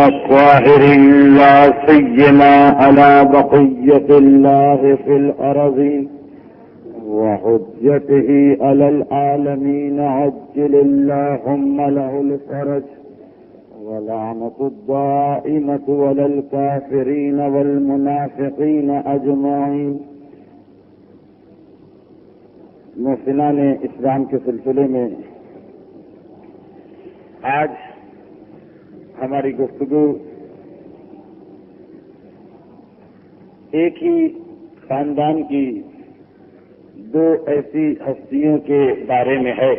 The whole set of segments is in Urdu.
القاهر لا سيما على بقية الله في الأرضين وحجته على العالمين عجل اللهم له الفرج ولعنة الدائمة على الكافرين والمنافقين أجمعين. محسنان اسلام کے سلسلے میں آج ہماری گفتگو ایک ہی خاندان کی دو ایسی ہستیوں کے بارے میں ہے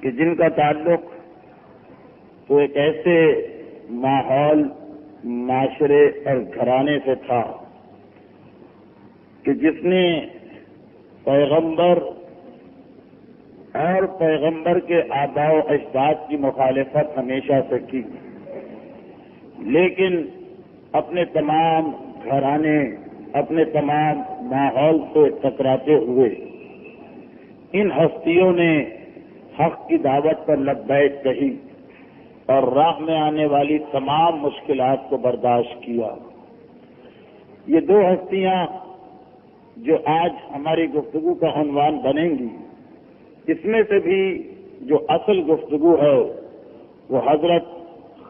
کہ جن کا تعلق تو ایک ایسے ماحول، معاشرے اور گھرانے سے تھا کہ جس نے پیغمبر اور پیغمبر کے آباء و اجداد کی مخالفت ہمیشہ سے کی، لیکن اپنے تمام گھرانے، اپنے تمام ماحول سے ٹکراتے ہوئے ان ہستیوں نے حق کی دعوت پر لبیک کہی اور راہ میں آنے والی تمام مشکلات کو برداشت کیا. یہ دو ہستیاں جو آج ہماری گفتگو کا عنوان بنیں گی، اس میں سے بھی جو اصل گفتگو ہے وہ حضرت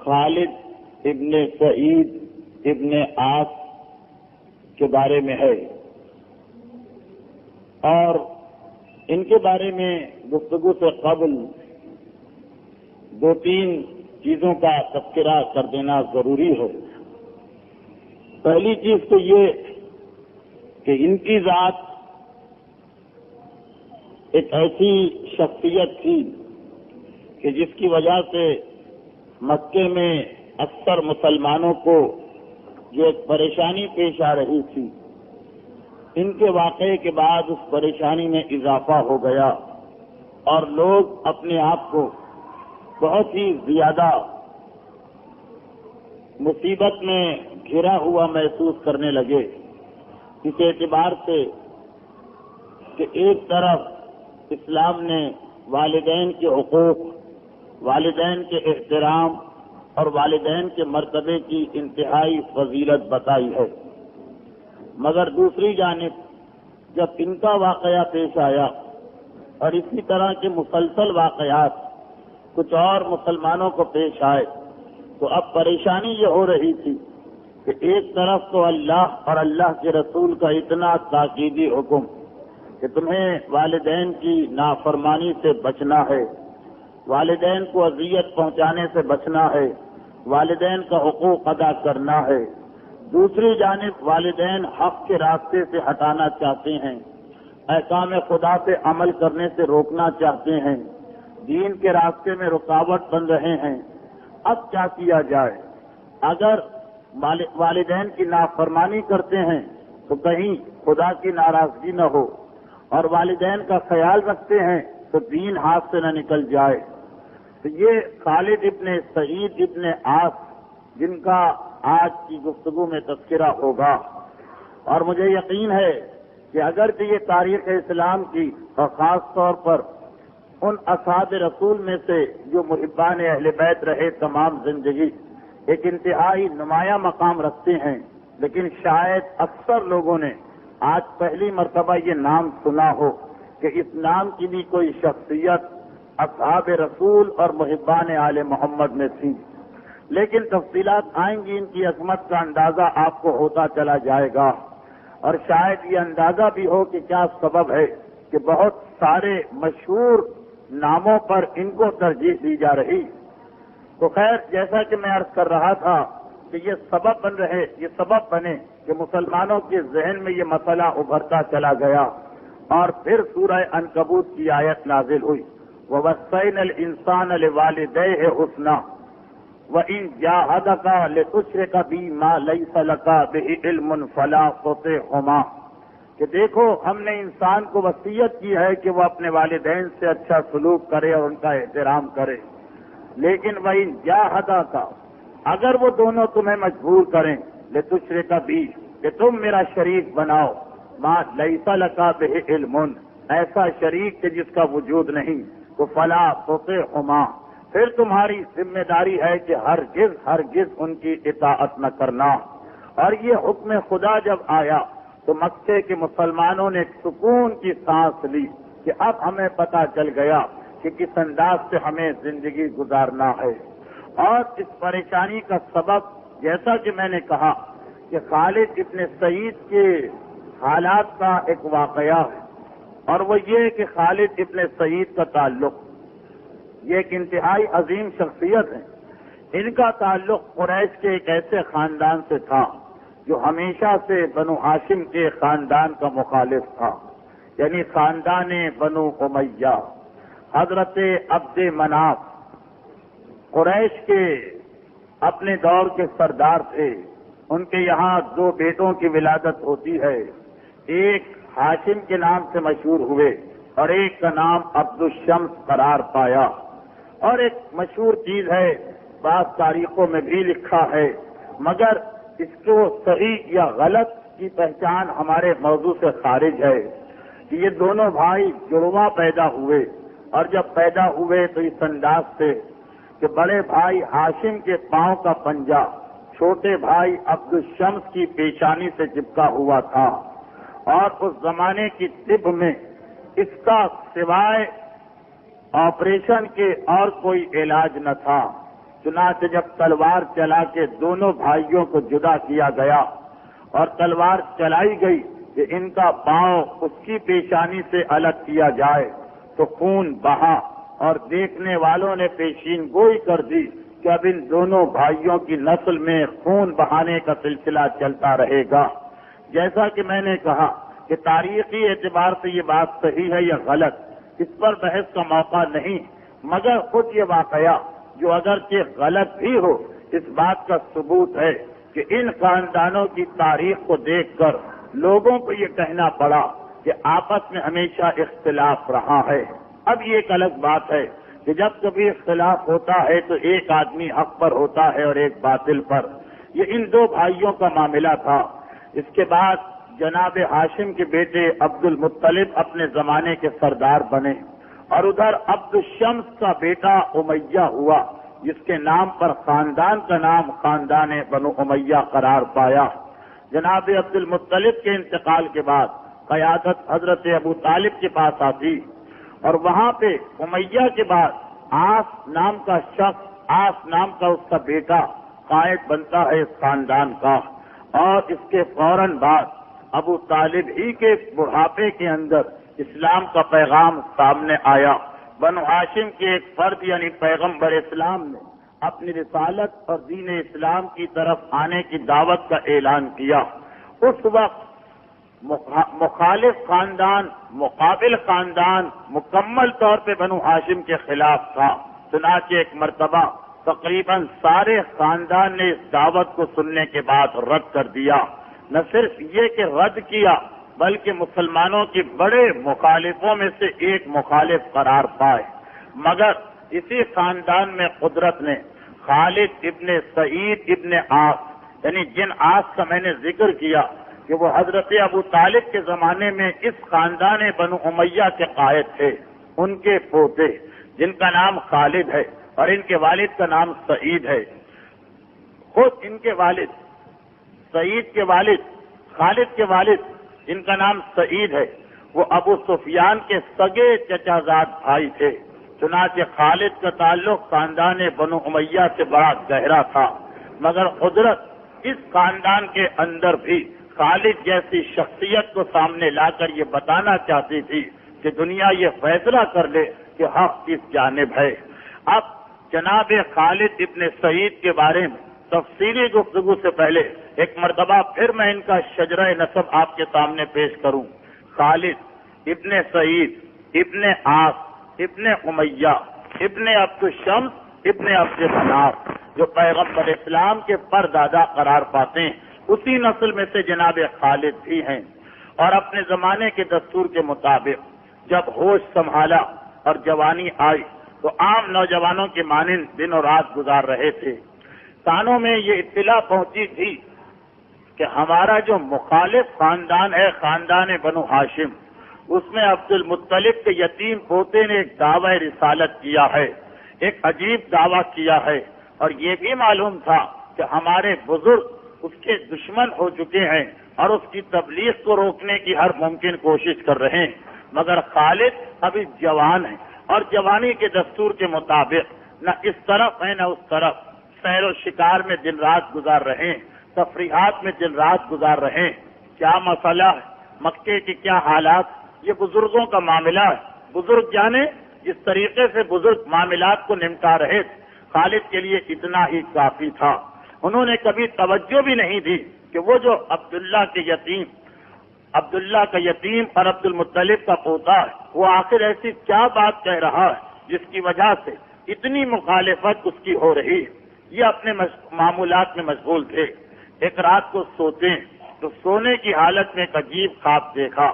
خالد ابن سعید ابن عاص کے بارے میں ہے، اور ان کے بارے میں گفتگو سے قبل دو تین چیزوں کا تذکرہ کر دینا ضروری ہے. پہلی چیز تو یہ کہ ان کی ذات ایک ایسی شخصیت تھی کہ جس کی وجہ سے مکے میں اکثر مسلمانوں کو جو ایک پریشانی پیش آ رہی تھی، ان کے واقعے کے بعد اس پریشانی میں اضافہ ہو گیا اور لوگ اپنے آپ کو بہت ہی زیادہ مصیبت میں گھرا ہوا محسوس کرنے لگے، اس اعتبار سے کہ ایک طرف اسلام نے والدین کے حقوق، والدین کے احترام اور والدین کے مرتبے کی انتہائی فضیلت بتائی ہے، مگر دوسری جانب جب ان کا واقعہ پیش آیا اور اسی طرح کے مسلسل واقعات کچھ اور مسلمانوں کو پیش آئے تو اب پریشانی یہ ہو رہی تھی کہ ایک طرف تو اللہ اور اللہ کے رسول کا اتنا تاکیدی حکم کہ تمہیں والدین کی نافرمانی سے بچنا ہے، والدین کو اذیت پہنچانے سے بچنا ہے، والدین کا حقوق ادا کرنا ہے، دوسری جانب والدین حق کے راستے سے ہٹانا چاہتے ہیں، احکام خدا سے عمل کرنے سے روکنا چاہتے ہیں، دین کے راستے میں رکاوٹ بن رہے ہیں. اب کیا کیا جائے؟ اگر والدین کی نافرمانی کرتے ہیں تو کہیں خدا کی ناراضگی نہ ہو، اور والدین کا خیال رکھتے ہیں تو دین ہاتھ سے نہ نکل جائے. تو یہ خالد ابن سعید ابن عاص جن کا آج کی گفتگو میں تذکرہ ہوگا، اور مجھے یقین ہے کہ اگرچہ یہ تاریخ اسلام کی اور خاص طور پر ان اصحاب رسول میں سے جو محبان اہل بیت رہے تمام زندگی ایک انتہائی نمایاں مقام رکھتے ہیں، لیکن شاید اکثر لوگوں نے آج پہلی مرتبہ یہ نام سنا ہو کہ اس نام کی بھی کوئی شخصیت اصحاب رسول اور محبان آل محمد میں تھی. لیکن تفصیلات آئیں گی، ان کی عظمت کا اندازہ آپ کو ہوتا چلا جائے گا، اور شاید یہ اندازہ بھی ہو کہ کیا سبب ہے کہ بہت سارے مشہور ناموں پر ان کو ترجیح دی جا رہی. تو خیر، جیسا کہ میں عرض کر رہا تھا کہ یہ سبب بنے کہ مسلمانوں کے ذہن میں یہ مسئلہ ابھرتا چلا گیا، اور پھر سورہ عنکبوت کی آیت نازل ہوئی، وَوَصَّيْنَا الْإِنسَانَ لِوَالِدَيْهِ حُسْنًا وَإِنْ جَاهَدَكَ لِتُشْرِكَ بِي مَا لَيْسَ لَكَ بِهِ عِلْمٌ فَلَا تُطِعْهُمَا، کہ دیکھو ہم نے انسان کو وصیت کی ہے کہ وہ اپنے والدین سے اچھا سلوک کرے اور ان کا احترام کرے، لیکن وَإِنْ جَاهَدَكَ، اگر وہ دونوں تمہیں مجبور کریں لِتُشْرِكَ بِي، کہ تم میرا شریک بناؤ، مَا لَيْسَ لَكَ بِهِ عِلْمٌ، ایسا شریک کہ جس کا وجود نہیں، تو فَلَا تُطِعْهُمَا، پھر تمہاری ذمہ داری ہے کہ ہرگز ان کی اطاعت نہ کرنا۔ اور یہ حکم خدا جب آیا تو مکے کے مسلمانوں نے ایک سکون کی سانس لی کہ اب ہمیں پتہ چل گیا کہ کس انداز سے ہمیں زندگی گزارنا ہے۔ اور اس پریشانی کا سبب جیسا کہ میں نے کہا کہ خالد ابن سعید کے حالات کا ایک واقعہ ہے، اور وہ یہ کہ خالد ابن سعید کا تعلق، یہ ایک انتہائی عظیم شخصیت ہے۔ ان کا تعلق قریش کے ایک ایسے خاندان سے تھا جو ہمیشہ سے بنو ہاشم کے خاندان کا مخالف تھا، یعنی خاندان بنو امیہ۔ حضرت عبد مناف قریش کے اپنے دور کے سردار تھے۔ ان کے یہاں 2 بیٹوں کی ولادت ہوتی ہے، ایک ہاشم کے نام سے مشہور ہوئے اور ایک کا نام عبد الشمس قرار پایا۔ اور ایک مشہور چیز ہے، بعض تاریخوں میں بھی لکھا ہے، مگر اس کو صحیح یا غلط کی پہچان ہمارے موضوع سے خارج ہے، کہ یہ دونوں بھائی جڑواں پیدا ہوئے، اور جب پیدا ہوئے تو اس انداز سے کہ بڑے بھائی ہاشم کے پاؤں کا پنجہ چھوٹے بھائی عبد الشمس کی پیشانی سے چپکا ہوا تھا، اور اس زمانے کی طب میں اس کا سوائے آپریشن کے اور کوئی علاج نہ تھا۔ چنانچہ جب تلوار چلا کے دونوں بھائیوں کو جدا کیا گیا اور تلوار چلائی گئی کہ ان کا پاؤں اس کی پیشانی سے الگ کیا جائے تو خون بہا، اور دیکھنے والوں نے پیشین گوئی کر دی کہ اب ان دونوں بھائیوں کی نسل میں خون بہانے کا سلسلہ چلتا رہے گا۔ جیسا کہ میں نے کہا کہ تاریخی اعتبار سے یہ بات صحیح ہے یا غلط، اس پر بحث کا موقع نہیں، مگر خود یہ واقعہ جو اگرچہ غلط بھی ہو، اس بات کا ثبوت ہے کہ ان خاندانوں کی تاریخ کو دیکھ کر لوگوں کو یہ کہنا پڑا کہ آپس میں ہمیشہ اختلاف رہا ہے۔ اب یہ ایک الگ بات ہے کہ جب کبھی اختلاف ہوتا ہے تو ایک آدمی حق پر ہوتا ہے اور ایک باطل پر۔ یہ ان 2 بھائیوں کا معاملہ تھا۔ اس کے بعد جناب ہاشم کے بیٹے عبد المطلب اپنے زمانے کے سردار بنے، اور ادھر عبد الشمس کا بیٹا امیہ ہوا، جس کے نام پر خاندان کا نام خاندان بنو امیہ قرار پایا۔ جناب عبد المطلب کے انتقال کے بعد قیادت حضرت ابو طالب کے پاس آتی، اور وہاں پہ امیہ کے بعد آس نام کا شخص، آس نام کا اس کا بیٹا قائد بنتا ہے اس خاندان کا، اور اس کے فوراً بعد ابو طالب ہی کے بڑھاپے کے اندر اسلام کا پیغام سامنے آیا۔ بنو ہاشم کے ایک فرد یعنی پیغمبر اسلام نے اپنی رسالت اور دین اسلام کی طرف آنے کی دعوت کا اعلان کیا۔ اس وقت مخالف خاندان، مقابل خاندان مکمل طور پہ بنو ہاشم کے خلاف تھا۔ چنانچہ ایک مرتبہ تقریباً سارے خاندان نے اس دعوت کو سننے کے بعد رد کر دیا۔ نہ صرف یہ کہ رد کیا بلکہ مسلمانوں کی بڑے مخالفوں میں سے ایک مخالف قرار پائے۔ مگر اسی خاندان میں قدرت نے خالد ابن سعید ابن عاص، یعنی جن عاص کا میں نے ذکر کیا کہ وہ حضرت ابو طالب کے زمانے میں اس خاندان بنو امیہ کے قائد تھے، ان کے پوتے جن کا نام خالد ہے اور ان کے والد کا نام سعید ہے، خود ان کے والد سعید کے والد خالد کے والد جن کا نام سعید ہے وہ ابو سفیان کے سگے چچا زاد بھائی تھے۔ چنانچہ خالد کا تعلق خاندان بنو امیہ سے بڑا گہرا تھا، مگر قدرت اس خاندان کے اندر بھی خالد جیسی شخصیت کو سامنے لا کر یہ بتانا چاہتی تھی کہ دنیا یہ فیصلہ کر لے کہ حق کس جانب ہے۔ اب جناب خالد ابن سعید کے بارے میں تفصیلی گفتگو سے پہلے ایک مرتبہ پھر میں ان کا شجرہ نسب آپ کے سامنے پیش کروں۔ خالد ابن سعید ابن عاص ابن امیہ ابن عبد الشمس ابن عبد مناف، جو پیغمبر اسلام کے پردادا قرار پاتے ہیں، اسی نسل میں سے جناب خالد بھی ہیں۔ اور اپنے زمانے کے دستور کے مطابق جب ہوش سنبھالا اور جوانی آئی تو عام نوجوانوں کے مانند دن اور رات گزار رہے تھے۔ کانوں میں یہ اطلاع پہنچی تھی کہ ہمارا جو مخالف خاندان ہے، خاندان بنو ہاشم، اس میں عبد المطلب کے یتیم پوتے نے ایک دعوی رسالت کیا ہے۔ ایک عجیب دعویٰ کیا ہے، اور یہ بھی معلوم تھا کہ ہمارے بزرگ اس کے دشمن ہو چکے ہیں اور اس کی تبلیغ کو روکنے کی ہر ممکن کوشش کر رہے ہیں، مگر خالد ابھی جوان ہے اور جوانی کے دستور کے مطابق نہ اس طرف ہے نہ اس طرف، سیر و شکار میں دن رات گزار رہے ہیں، تفریحات میں دن رات گزار رہے ہیں۔ کیا مسئلہ ہے، مکے کی کیا حالات، یہ بزرگوں کا معاملہ ہے، بزرگ جانے جس طریقے سے بزرگ معاملات کو نمٹا رہے تھے، خالد کے لیے اتنا ہی کافی تھا۔ انہوں نے کبھی توجہ بھی نہیں دی کہ وہ جو عبداللہ کا یتیم اور عبد المطلب کا پوتا ہے، وہ آخر ایسی کیا بات کہہ رہا ہے جس کی وجہ سے اتنی مخالفت اس کی ہو رہی ہے۔ یہ اپنے معمولات میں مشغول تھے۔ ایک رات کو سوتے ہیں تو سونے کی حالت میں ایک عجیب خواب دیکھا،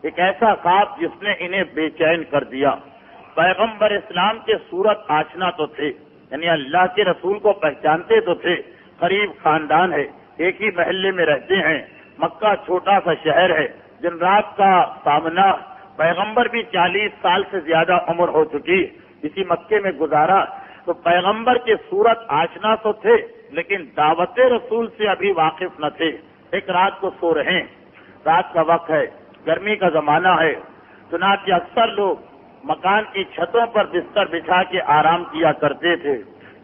ایک ایسا خواب جس نے انہیں بے چین کر دیا۔ پیغمبر اسلام کے صورت آشنا تو تھے، یعنی اللہ کے رسول کو پہچانتے تو تھے، قریب خاندان ہے، ایک ہی محلے میں رہتے ہیں، مکہ چھوٹا سا شہر ہے، دن رات کا سامنا، پیغمبر بھی 40 سال سے زیادہ عمر ہو چکی، اسی مکے میں گزارا، تو پیغمبر کے صورت آشنا تو تھے لیکن دعوت رسول سے ابھی واقف نہ تھے۔ ایک رات کو سو رہے ہیں، رات کا وقت ہے، گرمی کا زمانہ ہے، چنانچہ اکثر لوگ مکان کی چھتوں پر بستر بچھا کے آرام کیا کرتے تھے۔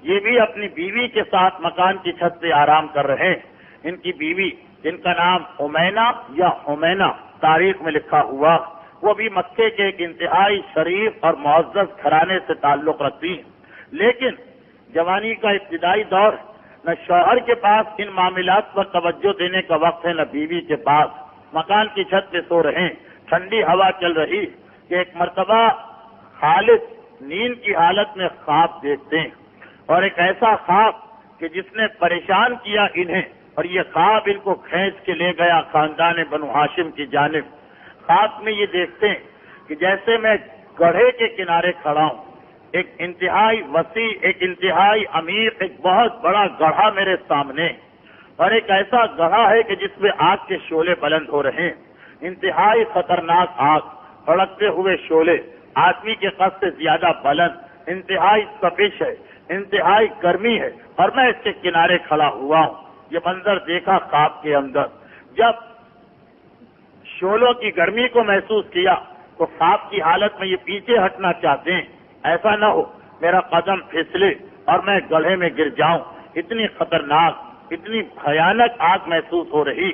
یہ بھی اپنی بیوی کے ساتھ مکان کی چھت پہ آرام کر رہے ہیں۔ ان کی بیوی، جن کا نام امینا یا حمینا تاریخ میں لکھا ہوا، وہ بھی مکے کے ایک انتہائی شریف اور معزز گھرانے سے تعلق رکھتی ہیں، لیکن جوانی کا ابتدائی دور، نہ شوہر کے پاس ان معاملات پر توجہ دینے کا وقت ہے، نہ بیوی کے پاس۔ مکان کی چھت پہ سو رہے ہیں، ٹھنڈی ہوا چل رہی کہ ایک مرتبہ خالد نیند کی حالت میں خواب دیکھتے ہیں، اور ایک ایسا خواب کہ جس نے پریشان کیا انہیں، اور یہ خواب ان کو کھینچ کے لے گیا خاندان بنو ہاشم کی جانب۔ خواب میں یہ دیکھتے ہیں کہ جیسے میں گڑھے کے کنارے کھڑا ہوں، ایک انتہائی وسیع، ایک انتہائی امیر، ایک بہت بڑا گڑھا میرے سامنے، اور ایک ایسا گڑھا ہے کہ جس میں آگ کے شعلے بلند ہو رہے ہیں، انتہائی خطرناک آگ، بھڑکتے ہوئے شعلے، آدمی کے قد سے زیادہ بلند، انتہائی تپش ہے، انتہائی گرمی ہے، اور میں اس کے کنارے کھڑا ہوا ہوں۔ یہ منظر دیکھا خواب کے اندر۔ جب شعلوں کی گرمی کو محسوس کیا تو خواب کی حالت میں یہ پیچھے ہٹنا چاہتے ہیں، ایسا نہ ہو میرا قدم پھسلے اور میں گڑھے میں گر جاؤں، اتنی خطرناک، اتنی بھیانک آگ محسوس ہو رہی،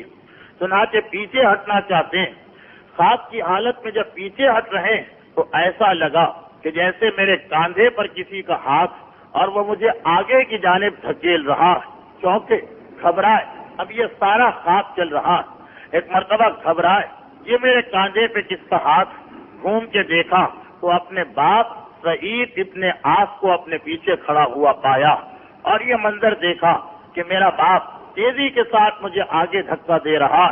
چنانچہ پیچھے ہٹنا چاہتے ہیں۔ خواب کی حالت میں جب پیچھے ہٹ رہے ہیں تو ایسا لگا کہ جیسے میرے کاندھے پر کسی کا ہاتھ اور وہ مجھے آگے کی جانب دھکیل رہا، چونکے، گھبرائے، اب یہ سارا خواب چل رہا، ایک مرتبہ گھبرائے، یہ میرے کاندھے پہ کس کا ہاتھ، گھوم کے دیکھا تو اپنے باپ سعید ابن عاص کو اپنے پیچھے کھڑا ہوا پایا، اور یہ منظر دیکھا کہ میرا باپ تیزی کے ساتھ مجھے آگے دھکا دے رہا،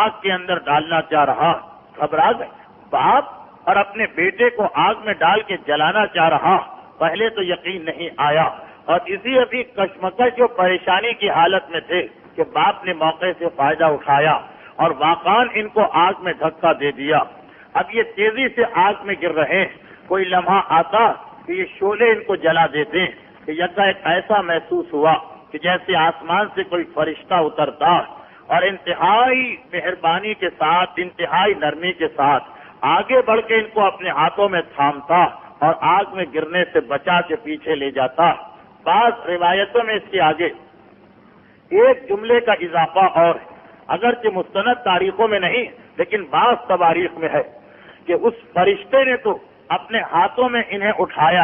آگ کے اندر ڈالنا چاہ رہا۔ گھبرا گئے، باپ اور اپنے بیٹے کو آگ میں ڈال کے جلانا چاہ رہا، پہلے تو یقین نہیں آیا، اور اسی ابھی کشمکش جو پریشانی کی حالت میں تھے کہ باپ نے موقع سے فائدہ اٹھایا اور واقعاً ان کو آگ میں دھکا دے دیا۔ اب یہ تیزی سے آگ میں گر رہے ہیں، کوئی لمحہ آتا کہ یہ شعلے ان کو جلا دیتے ہیں کہ یکا ایک ایسا محسوس ہوا کہ جیسے آسمان سے کوئی فرشتہ اترتا اور انتہائی مہربانی کے ساتھ، انتہائی نرمی کے ساتھ آگے بڑھ کے ان کو اپنے ہاتھوں میں تھامتا اور آگ میں گرنے سے بچا کے پیچھے لے جاتا۔ بعض روایتوں میں اس کے آگے ایک جملے کا اضافہ اور اگرچہ مستند تاریخوں میں نہیں لیکن بعض تواریخ میں ہے کہ اس فرشتے نے تو اپنے ہاتھوں میں انہیں اٹھایا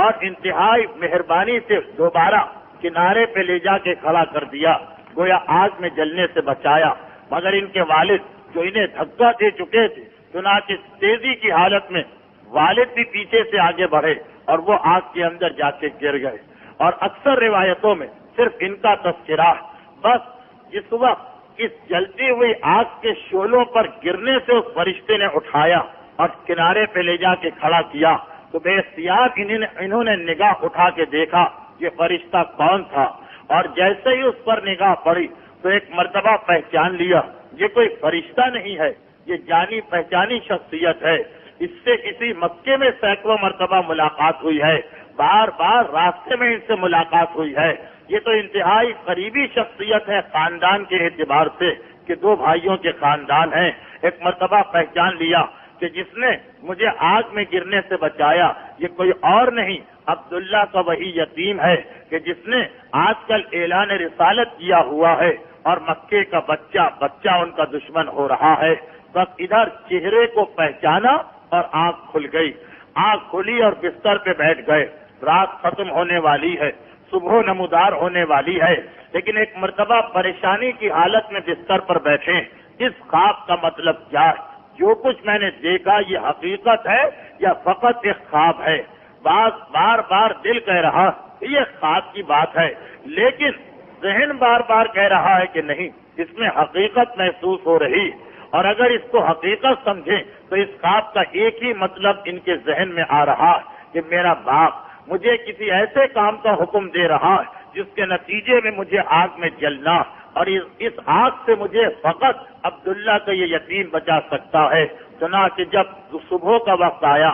اور انتہائی مہربانی سے دوبارہ کنارے پہ لے جا کے کھڑا کر دیا، گویا آگ میں جلنے سے بچایا، مگر ان کے والد جو انہیں دھکا دے چکے تھے، چنانچہ تیزی کی حالت میں والد بھی پیچھے سے آگے بڑھے اور وہ آگ کے اندر جا کے گر گئے۔ اور اکثر روایتوں میں صرف ان کا تذکرہ، بس جس وقت اس جلتی ہوئی آگ کے شعلوں پر گرنے سے اس فرشتے نے اٹھایا اور کنارے پہ لے جا کے کھڑا کیا تو بے اختیار انہوں نے نگاہ اٹھا کے دیکھا یہ فرشتہ کون تھا، اور جیسے ہی اس پر نگاہ پڑی تو ایک مرتبہ پہچان لیا یہ کوئی فرشتہ نہیں ہے، یہ جانی پہچانی شخصیت ہے، اس سے کسی مکے میں سینکڑوں مرتبہ ملاقات ہوئی ہے، بار بار راستے میں ان سے ملاقات ہوئی ہے. یہ تو انتہائی قریبی شخصیت ہے خاندان کے اعتبار سے کہ دو بھائیوں کے خاندان ہیں. ایک مرتبہ پہچان لیا کہ جس نے مجھے آگ میں گرنے سے بچایا یہ کوئی اور نہیں عبداللہ کا وہی یتیم ہے کہ جس نے آج کل اعلان رسالت کیا ہوا ہے اور مکے کا بچہ ان کا دشمن ہو رہا ہے. بس ادھر چہرے کو پہچانا اور آنکھ کھل گئی. آنکھ کھلی اور بستر پہ بیٹھ گئے. رات ختم ہونے والی ہے, صبح نمودار ہونے والی ہے, لیکن ایک مرتبہ پریشانی کی حالت میں بستر پر بیٹھے. اس خواب کا مطلب کیا ہے؟ جو کچھ میں نے دیکھا یہ حقیقت ہے یا فقط ایک خواب ہے؟ بار بار دل کہہ رہا یہ خواب کی بات ہے, لیکن ذہن بار بار کہہ رہا ہے کہ نہیں, اس میں حقیقت محسوس ہو رہی. اور اگر اس کو حقیقت سمجھیں تو اس خواب کا ایک ہی مطلب ان کے ذہن میں آ رہا کہ میرا باپ مجھے کسی ایسے کام کا حکم دے رہا ہے جس کے نتیجے میں مجھے آگ میں جلنا, اور اس آگ سے مجھے فقط عبداللہ کا یہ یتیم بچا سکتا ہے. چنانچہ جب صبح کا وقت آیا,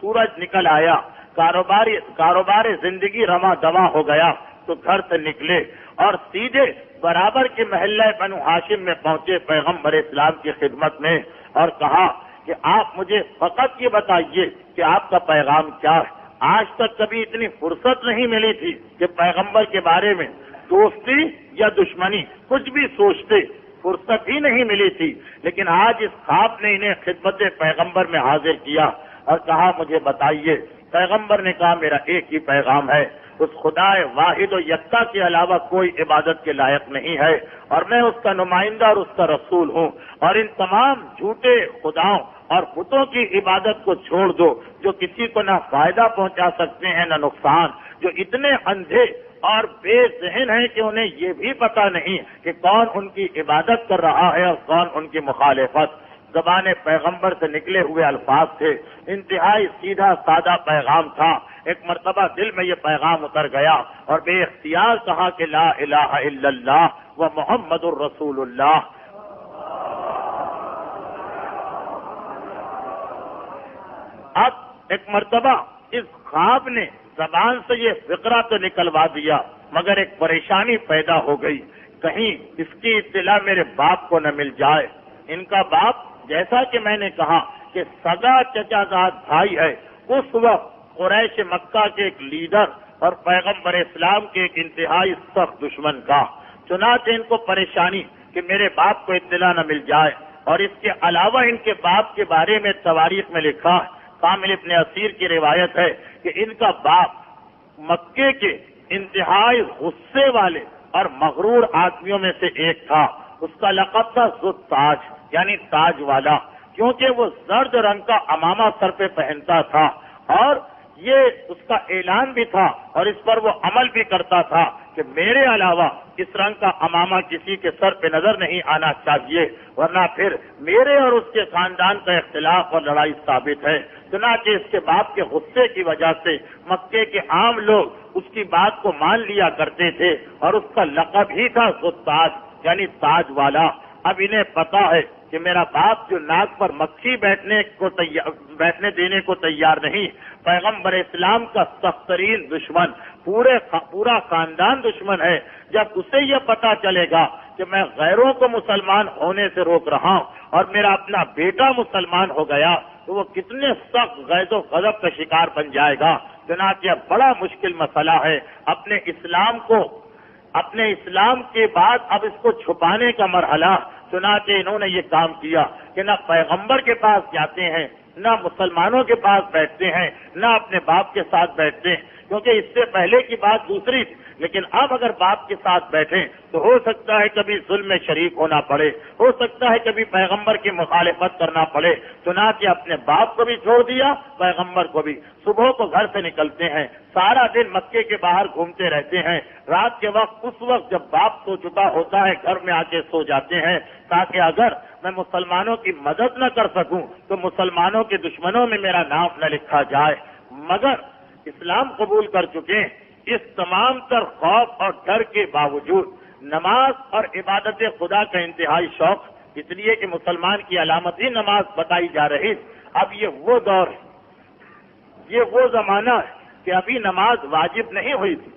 سورج نکل آیا, کاروبار زندگی رواں دواں ہو گیا تو گھر سے نکلے اور سیدھے برابر کے محلہ بنو ہاشم میں پہنچے پیغمبر اسلام کی خدمت میں اور کہا کہ آپ مجھے فقط یہ بتائیے کہ آپ کا پیغام کیا ہے. آج تک کبھی اتنی فرصت نہیں ملی تھی کہ پیغمبر کے بارے میں دوستی یا دشمنی کچھ بھی سوچتے, فرصت ہی نہیں ملی تھی. لیکن آج اس خواب نے انہیں خدمت پیغمبر میں حاضر کیا اور کہا مجھے بتائیے. پیغمبر نے کہا میرا ایک ہی پیغام ہے, اس خدا واحد و یکتا کے علاوہ کوئی عبادت کے لائق نہیں ہے اور میں اس کا نمائندہ اور اس کا رسول ہوں, اور ان تمام جھوٹے خداؤں اور بتوں کی عبادت کو چھوڑ دو جو کسی کو نہ فائدہ پہنچا سکتے ہیں نہ نقصان, جو اتنے اندھے اور بے ذہن ہیں کہ انہیں یہ بھی پتہ نہیں کہ کون ان کی عبادت کر رہا ہے اور کون ان کی مخالفت. زبان پیغمبر سے نکلے ہوئے الفاظ تھے, انتہائی سیدھا سادہ پیغام تھا. ایک مرتبہ دل میں یہ پیغام اتر گیا اور بے اختیار کہا کہ لا الہ الا اللہ و محمد الرسول اللہ. اب ایک مرتبہ اس خواب نے زبان سے یہ فقرہ تو نکلوا دیا, مگر ایک پریشانی پیدا ہو گئی, کہیں اس کی اطلاع میرے باپ کو نہ مل جائے. ان کا باپ جیسا کہ میں نے کہا کہ سگا چچا زاد بھائی ہے, اس وقت قریش مکہ کے ایک لیڈر اور پیغمبر اسلام کے ایک انتہائی سخت دشمن کا. چنانچہ ان کو پریشانی کہ میرے باپ کو اطلاع نہ مل جائے, اور اس کے علاوہ ان کے باپ کے بارے میں تواریخ میں لکھا, کامل ابن اسیر کی روایت ہے کہ ان کا باپ مکے کے انتہائی غصے والے اور مغرور آدمیوں میں سے ایک تھا. اس کا لقب تھا ذو تاج, یعنی تاج والا, کیونکہ وہ زرد رنگ کا امامہ سر پہ پہنتا تھا, اور یہ اس کا اعلان بھی تھا اور اس پر وہ عمل بھی کرتا تھا کہ میرے علاوہ اس رنگ کا امامہ کسی کے سر پہ نظر نہیں آنا چاہیے, ورنہ پھر میرے اور اس کے خاندان کا اختلاف اور لڑائی ثابت ہے. چنانچہ اس کے باپ کے غصے کی وجہ سے مکے کے عام لوگ اس کی بات کو مان لیا کرتے تھے, اور اس کا لقب ہی تھا ذو تاج, یعنی تاج والا. اب انہیں پتا ہے کہ میرا باپ جو ناک پر مکھی بیٹھنے دینے کو تیار نہیں, پیغمبر اسلام کا سخت ترین دشمن, پورا خاندان دشمن ہے. جب اسے یہ پتا چلے گا کہ میں غیروں کو مسلمان ہونے سے روک رہا ہوں اور میرا اپنا بیٹا مسلمان ہو گیا تو وہ کتنے سخت غیظ و غضب کا شکار بن جائے گا. چنانچہ بڑا مشکل مسئلہ ہے اپنے اسلام کے بعد اب اس کو چھپانے کا مرحلہ. چنانچہ انہوں نے یہ کام کیا کہ نہ پیغمبر کے پاس جاتے ہیں, نہ مسلمانوں کے پاس بیٹھتے ہیں, نہ اپنے باپ کے ساتھ بیٹھتے ہیں, کیونکہ اس سے پہلے کی بات دوسری تھی. لیکن اب اگر باپ کے ساتھ بیٹھیں تو ہو سکتا ہے کبھی ظلم میں شریک ہونا پڑے, ہو سکتا ہے کبھی پیغمبر کی مخالفت کرنا پڑے. چنانچہ اپنے باپ کو بھی چھوڑ دیا, پیغمبر کو بھی. صبح کو گھر سے نکلتے ہیں, سارا دن مکے کے باہر گھومتے رہتے ہیں. رات کے وقت اس وقت جب باپ سو چکا ہوتا ہے گھر میں آ کے سو جاتے ہیں, تاکہ اگر میں مسلمانوں کی مدد نہ کر سکوں تو مسلمانوں کے دشمنوں میں میرا نام نہ لکھا جائے. مگر اسلام قبول کر چکے, اس تمام تر خوف اور ڈر کے باوجود نماز اور عبادت خدا کا انتہائی شوق, اس لیے کہ مسلمان کی علامت ہی نماز بتائی جا رہی. اب یہ وہ دور ہے, یہ وہ زمانہ ہے کہ ابھی نماز واجب نہیں ہوئی تھی،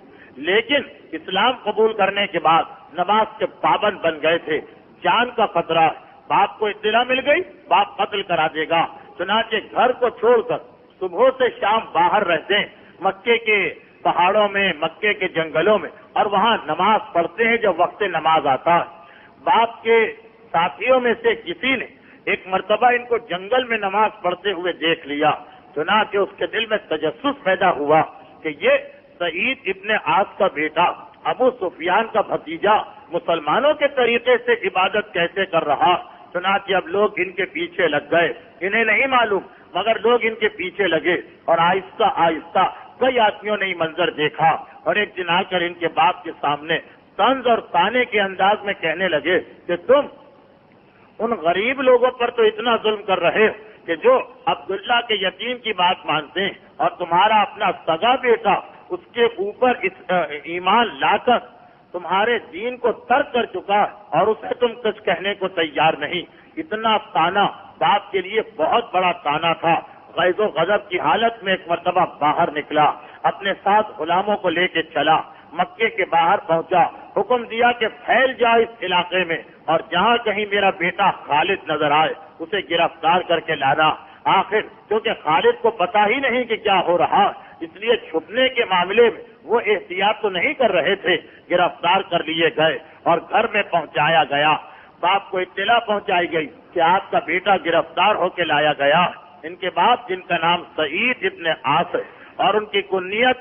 لیکن اسلام قبول کرنے کے بعد نماز کے پابند بن گئے تھے، جان کا خطرہ ہے، باپ کو اطلاع مل گئی، باپ قتل کرا دے گا، چنانچہ گھر کو چھوڑ کر صبح سے شام باہر رہتے ہیں، مکے کے پہاڑوں میں، مکے کے جنگلوں میں، اور وہاں نماز پڑھتے ہیں جب وقت نماز آتا ہے۔ باپ کے ساتھیوں میں سے کسی نے ایک مرتبہ ان کو جنگل میں نماز پڑھتے ہوئے دیکھ لیا، چنانچہ اس کے دل میں تجسس پیدا ہوا کہ یہ سعید ابن عاص کا بیٹا، ابو سفیان کا بھتیجا، مسلمانوں کے طریقے سے عبادت کیسے کر رہا۔ چنانچہ اب لوگ ان کے پیچھے لگ گئے، انہیں نہیں معلوم مگر لوگ ان کے پیچھے لگے، اور آہستہ آہستہ کئی آدمیوں نے یہ منظر دیکھا، اور ایک دن آ کر ان کے باپ کے سامنے طنز اور طعنے کے انداز میں کہنے لگے کہ تم ان غریب لوگوں پر تو اتنا ظلم کر رہے کہ جو عبداللہ کے یتیم کی بات مانتے ہیں، اور تمہارا اپنا سگا بیٹا اس کے اوپر ایمان لا کر تمہارے دین کو ترک کر چکا، اور اسے تم کچھ کہنے کو تیار نہیں۔ اتنا طعنہ باپ کے لیے بہت بڑا طعنہ تھا۔ غیظ و غضب کی حالت میں ایک مرتبہ باہر نکلا، اپنے ساتھ غلاموں کو لے کے چلا، مکے کے باہر پہنچا، حکم دیا کہ پھیل جائے اس علاقے میں، اور جہاں کہیں میرا بیٹا خالد نظر آئے اسے گرفتار کر کے لانا۔ آخر کیونکہ خالد کو پتا ہی نہیں کہ کیا ہو رہا، اس لیے چھپنے کے معاملے میں وہ احتیاط تو نہیں کر رہے تھے، گرفتار کر لیے گئے اور گھر میں پہنچایا گیا۔ باپ کو اطلاع پہنچائی گئی کہ آپ کا بیٹا گرفتار ہو کے لایا گیا۔ ان کے باپ جن کا نام سعید ابن عاص ہے اور ان کی کنیت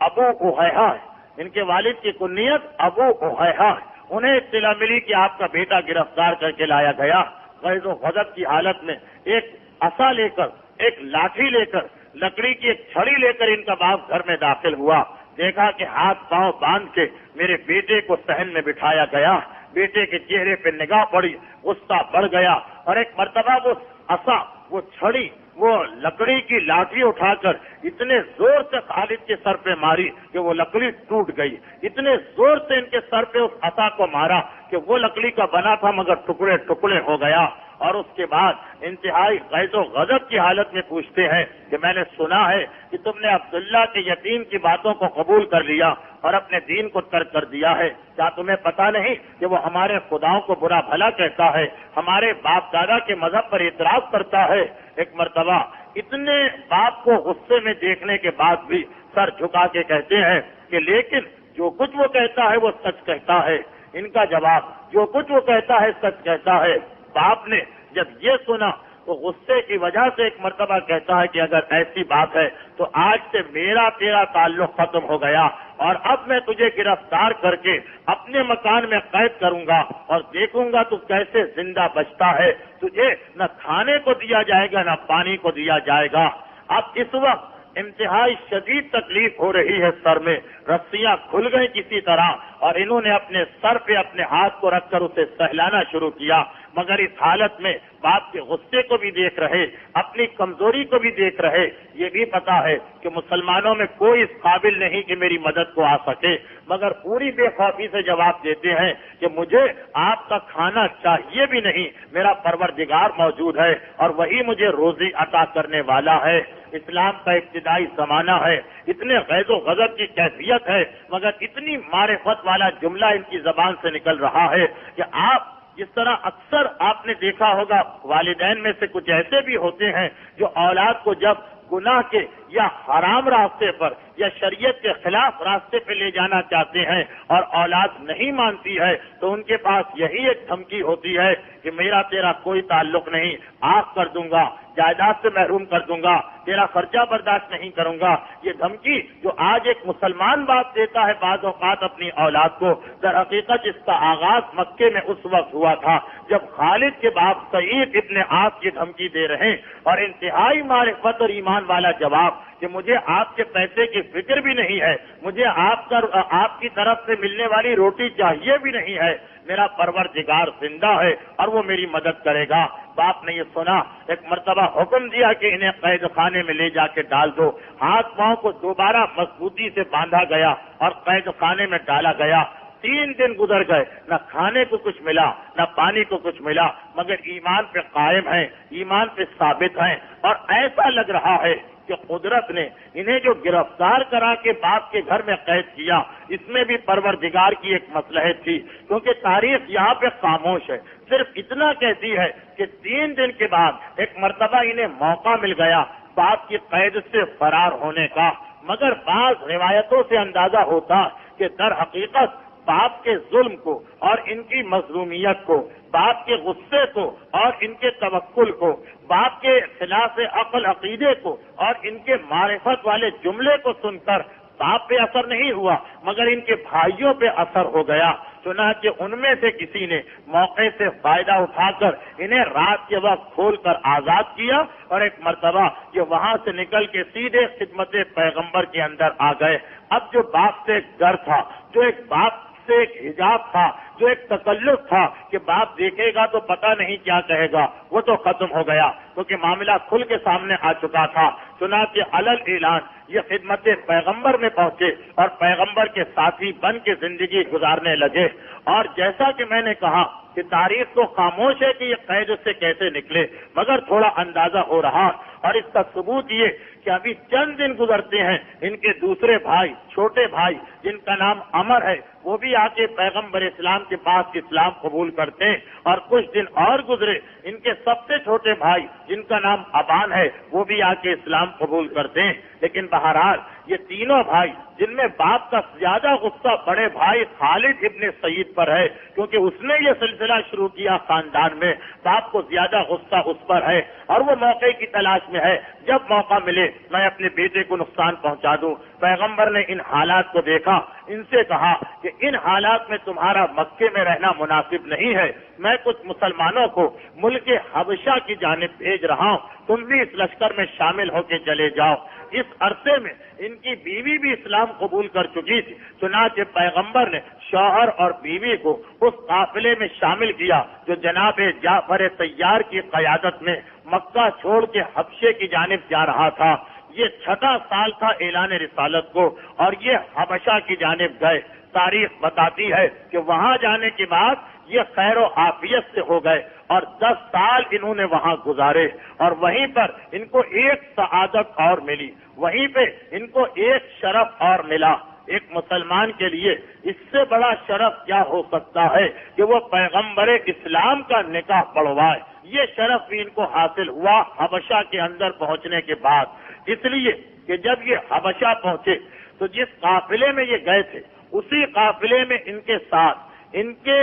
ابو احیہ ہے، ان کے والد کی کنیت ابو احیہ ہے، انہیں اطلاع ملی کہ آپ کا بیٹا گرفتار کر کے لایا گیا۔ غیظ و غضب کی حالت میں ایک عصا لے کر، ایک لاٹھی لے کر، لکڑی کی ایک چھڑی لے کر ان کا باپ گھر میں داخل ہوا۔ دیکھا کہ ہاتھ پاؤں باندھ کے میرے بیٹے کو صحن میں بٹھایا گیا، بیٹے کے چہرے پہ نگاہ پڑی، غصہ بڑھ گیا، اور ایک مرتبہ وہ عصا، وہ چھڑی، وہ لکڑی کی لاٹھی اٹھا کر اتنے زور سے خالد کے سر پہ ماری کہ وہ لکڑی ٹوٹ گئی، اتنے زور سے ان کے سر پہ اس عصا کو مارا کہ وہ لکڑی کا بنا تھا مگر ٹکڑے ٹکڑے ہو گیا۔ اور اس کے بعد انتہائی غیظ و غضب کی حالت میں پوچھتے ہیں کہ میں نے سنا ہے کہ تم نے عبداللہ کے یتیم کی باتوں کو قبول کر لیا اور اپنے دین کو ترک کر دیا ہے، کیا تمہیں پتا نہیں کہ وہ ہمارے خداؤں کو برا بھلا کہتا ہے، ہمارے باپ دادا کے مذہب پر اعتراض کرتا ہے؟ ایک مرتبہ اتنے باپ کو غصے میں دیکھنے کے بعد بھی سر جھکا کے کہتے ہیں کہ لیکن جو کچھ وہ کہتا ہے وہ سچ کہتا ہے۔ ان کا جواب، جو کچھ وہ کہتا ہے سچ کہتا ہے۔ باپ نے جب یہ سنا تو غصے کی وجہ سے ایک مرتبہ کہتا ہے کہ اگر ایسی بات ہے تو آج سے میرا تیرا تعلق ختم ہو گیا، اور اب میں تجھے گرفتار کر کے اپنے مکان میں قید کروں گا اور دیکھوں گا تو کیسے زندہ بچتا ہے۔ تجھے نہ کھانے کو دیا جائے گا نہ پانی کو دیا جائے گا۔ اب اس وقت انتہائی شدید تکلیف ہو رہی ہے، سر میں رسیاں کھل گئی کسی طرح، اور انہوں نے اپنے سر پہ اپنے ہاتھ کو رکھ کر اسے سہلانا شروع کیا، مگر اس حالت میں باپ کے غصے کو بھی دیکھ رہے، اپنی کمزوری کو بھی دیکھ رہے، یہ بھی پتا ہے کہ مسلمانوں میں کوئی اس قابل نہیں کہ میری مدد کو آ سکے، مگر پوری بے خوفی سے جواب دیتے ہیں کہ مجھے آپ کا کھانا چاہیے بھی نہیں، میرا پروردگار موجود ہے اور وہی مجھے روزی عطا کرنے والا ہے۔ اسلام کا ابتدائی زمانہ ہے، اتنے غیظ و غضب کی کیفیت ہے، مگر اتنی معرفت والا جملہ ان کی زبان سے نکل رہا ہے کہ آپ جس طرح اکثر آپ نے دیکھا ہوگا والدین میں سے کچھ ایسے بھی ہوتے ہیں جو اولاد کو جب گناہ کے یا حرام راستے پر یا شریعت کے خلاف راستے پہ لے جانا چاہتے ہیں اور اولاد نہیں مانتی ہے تو ان کے پاس یہی ایک دھمکی ہوتی ہے کہ میرا تیرا کوئی تعلق نہیں، آف کر دوں گا، جائیداد سے محروم کر دوں گا، تیرا خرچہ برداشت نہیں کروں گا۔ یہ دھمکی جو آج ایک مسلمان باپ دیتا ہے بعض اوقات اپنی اولاد کو، در حقیقت اس کا آغاز مکے میں اس وقت ہوا تھا جب خالد کے باپ سعید ابن عاص یہ دھمکی دے رہے ہیں، اور انتہائی معرفت اور ایمان والا جواب کہ مجھے آپ کے پیسے کی فکر بھی نہیں ہے، مجھے آپ کی طرف سے ملنے والی روٹی چاہیے بھی نہیں ہے، میرا پروردگار زندہ ہے اور وہ میری مدد کرے گا۔ باپ نے یہ سنا، ایک مرتبہ حکم دیا کہ انہیں قید خانے میں لے جا کے ڈال دو، ہاتھ پاؤں کو دوبارہ مضبوطی سے باندھا گیا اور قید خانے میں ڈالا گیا۔ 3 دن گزر گئے، نہ کھانے کو کچھ ملا نہ پانی کو کچھ ملا، مگر ایمان پہ قائم ہیں، ایمان پہ ثابت ہیں، اور ایسا لگ رہا ہے کہ قدرت نے انہیں جو گرفتار کرا کے باپ کے گھر میں قید کیا، اس میں بھی پروردگار کی ایک مصلحت تھی، کیونکہ تاریخ یہاں پہ خاموش ہے، صرف اتنا کہتی ہے کہ 3 دن کے بعد ایک مرتبہ انہیں موقع مل گیا باپ کی قید سے فرار ہونے کا، مگر بعض روایتوں سے اندازہ ہوتا کہ در حقیقت باپ کے ظلم کو اور ان کی مظلومیت کو، باپ کے غصے کو اور ان کے توکل کو، باپ کے خلاف عقل عقیدے کو اور ان کے معرفت والے جملے کو سن کر باپ پہ اثر نہیں ہوا، مگر ان کے بھائیوں پہ اثر ہو گیا۔ چنانچہ ان میں سے کسی نے موقع سے فائدہ اٹھا کر انہیں رات کے وقت کھول کر آزاد کیا، اور ایک مرتبہ یہ وہاں سے نکل کے سیدھے خدمت پیغمبر کے اندر آ گئے۔ اب جو باپ سے ایک ڈر تھا، جو ایک باپ سے ایک حجاب تھا، جو ایک تکلف تھا کہ باپ دیکھے گا تو پتہ نہیں کیا کہے گا، وہ تو ختم ہو گیا، کیونکہ معاملہ کھل کے سامنے آ چکا تھا۔ چنانچہ علل اعلان یہ خدمت پیغمبر میں پہنچے اور پیغمبر کے ساتھی بن کے زندگی گزارنے لگے۔ اور جیسا کہ میں نے کہا کہ تاریخ تو خاموش ہے کہ یہ قید سے کیسے نکلے، مگر تھوڑا اندازہ ہو رہا، اور اس کا ثبوت یہ کہ ابھی چند دن گزرتے ہیں، ان کے دوسرے بھائی، چھوٹے بھائی جن کا نام عمر ہے، وہ بھی آ کے پیغمبر اسلام کے پاس اسلام قبول کرتے ہیں، اور کچھ دن اور گزرے، ان کے سب سے چھوٹے بھائی جن کا نام ابان ہے، وہ بھی آ کے اسلام قبول کرتے ہیں۔ لیکن بہرحال یہ تینوں بھائی، جن میں باپ کا زیادہ غصہ بڑے بھائی خالد ابن سعید پر ہے، کیونکہ اس نے یہ سلسلہ شروع کیا خاندان میں، باپ کو زیادہ غصہ اس پر ہے، اور وہ موقع کی تلاش میں ہے، جب موقع ملے میں اپنے بیٹے کو نقصان پہنچا دوں۔ پیغمبر نے ان حالات کو دیکھا، ان سے کہا کہ ان حالات میں تمہارا مکے میں رہنا مناسب نہیں ہے، میں کچھ مسلمانوں کو ملک حبشہ کی جانب بھیج رہا ہوں، تم بھی اس لشکر میں شامل ہو کے چلے جاؤ۔ اس عرصے میں ان کی بیوی بھی اسلام قبول کر چکی تھی، چنانچہ پیغمبر نے شوہر اور بیوی کو اس قافلے میں شامل کیا جو جناب جعفر طیار کی قیادت میں مکہ چھوڑ کے حبشے کی جانب جا رہا تھا۔ یہ 6واں سال تھا اعلان رسالت کو، اور یہ حبشہ کی جانب گئے۔ تاریخ بتاتی ہے کہ وہاں جانے کے بعد یہ خیر و عافیت سے ہو گئے، اور 10 سال انہوں نے وہاں گزارے، اور وہیں پر ان کو ایک سعادت اور ملی، وہیں پہ ان کو ایک شرف اور ملا۔ ایک مسلمان کے لیے اس سے بڑا شرف کیا ہو سکتا ہے کہ وہ پیغمبر اسلام کا نکاح پڑھوائے۔ یہ شرف بھی ان کو حاصل ہوا حبشہ کے اندر پہنچنے کے بعد، اس لیے کہ جب یہ حبشہ پہنچے تو جس قافلے میں یہ گئے تھے، اسی قافلے میں ان کے ساتھ ان کے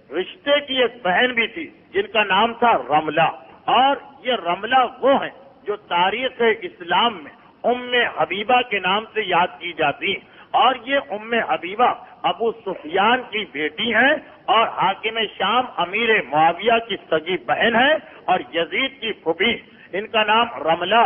رشتے کی ایک بہن بھی تھی جن کا نام تھا رملہ، اور یہ رملہ وہ ہیں جو تاریخ اسلام میں ام حبیبہ کے نام سے یاد کی جاتی ہیں، اور یہ ام حبیبہ ابو سفیان کی بیٹی ہیں، اور حاکم شام امیر معاویہ کی سگی بہن ہے، اور یزید کی پھوپھی، ان کا نام رملہ۔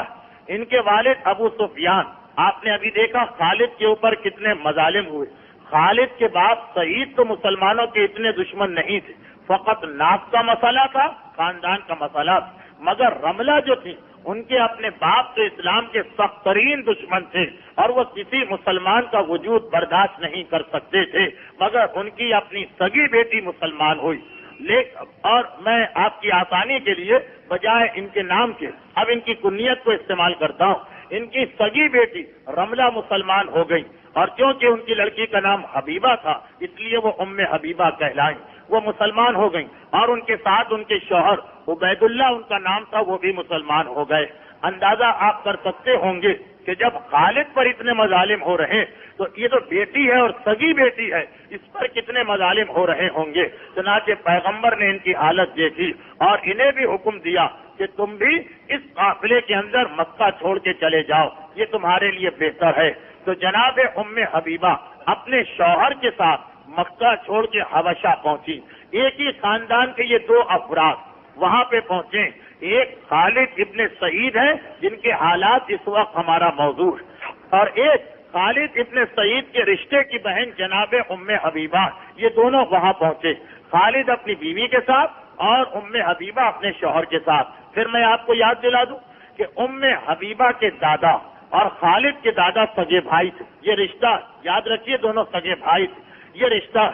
ان کے والد ابو سفیان، آپ نے ابھی دیکھا خالد کے اوپر کتنے مظالم ہوئے۔ خالد کے باپ سعید تو مسلمانوں کے اتنے دشمن نہیں تھے، فقط ناک کا مسئلہ تھا، خاندان کا مسئلہ تھا، مگر رملہ جو تھی ان کے اپنے باپ تو اسلام کے سخت ترین دشمن تھے، اور وہ کسی مسلمان کا وجود برداشت نہیں کر سکتے تھے، مگر ان کی اپنی سگی بیٹی مسلمان ہوئی۔ اور میں آپ کی آسانی کے لیے بجائے ان کے نام کے اب ان کی کنیت کو استعمال کرتا ہوں۔ ان کی سگی بیٹی رملہ مسلمان ہو گئی، اور کیونکہ ان کی لڑکی کا نام حبیبہ تھا اس لیے وہ ام حبیبہ کہلائیں، وہ مسلمان ہو گئیں، اور ان کے ساتھ ان کے شوہر عبید اللہ ان کا نام تھا، وہ بھی مسلمان ہو گئے۔ اندازہ آپ کر سکتے ہوں گے کہ جب خالد پر اتنے مظالم ہو رہے تو یہ تو بیٹی ہے اور سگی بیٹی ہے، اس پر کتنے مظالم ہو رہے ہوں گے۔ چنانچہ پیغمبر نے ان کی حالت دیکھی اور انہیں بھی حکم دیا کہ تم بھی اس قافلے کے اندر مکہ چھوڑ کے چلے جاؤ، یہ تمہارے لیے بہتر ہے۔ تو جناب ام حبیبہ اپنے شوہر کے ساتھ مکہ چھوڑ کے حبشہ پہنچی۔ ایک ہی خاندان کے یہ 2 افراد وہاں پہ پہنچے، ایک خالد ابن سعید ہے جن کے حالات اس وقت ہمارا موضوع ہے، اور ایک خالد ابن سعید کے رشتے کی بہن جناب ام حبیبہ، یہ دونوں وہاں پہنچے، خالد اپنی بیوی کے ساتھ اور ام حبیبہ اپنے شوہر کے ساتھ۔ پھر میں آپ کو یاد دلا دوں کہ ام حبیبہ کے دادا اور خالد کے دادا سگے بھائی تھے، یہ رشتہ یاد رکھیے، دونوں سگے بھائی تھے، یہ رشتہ۔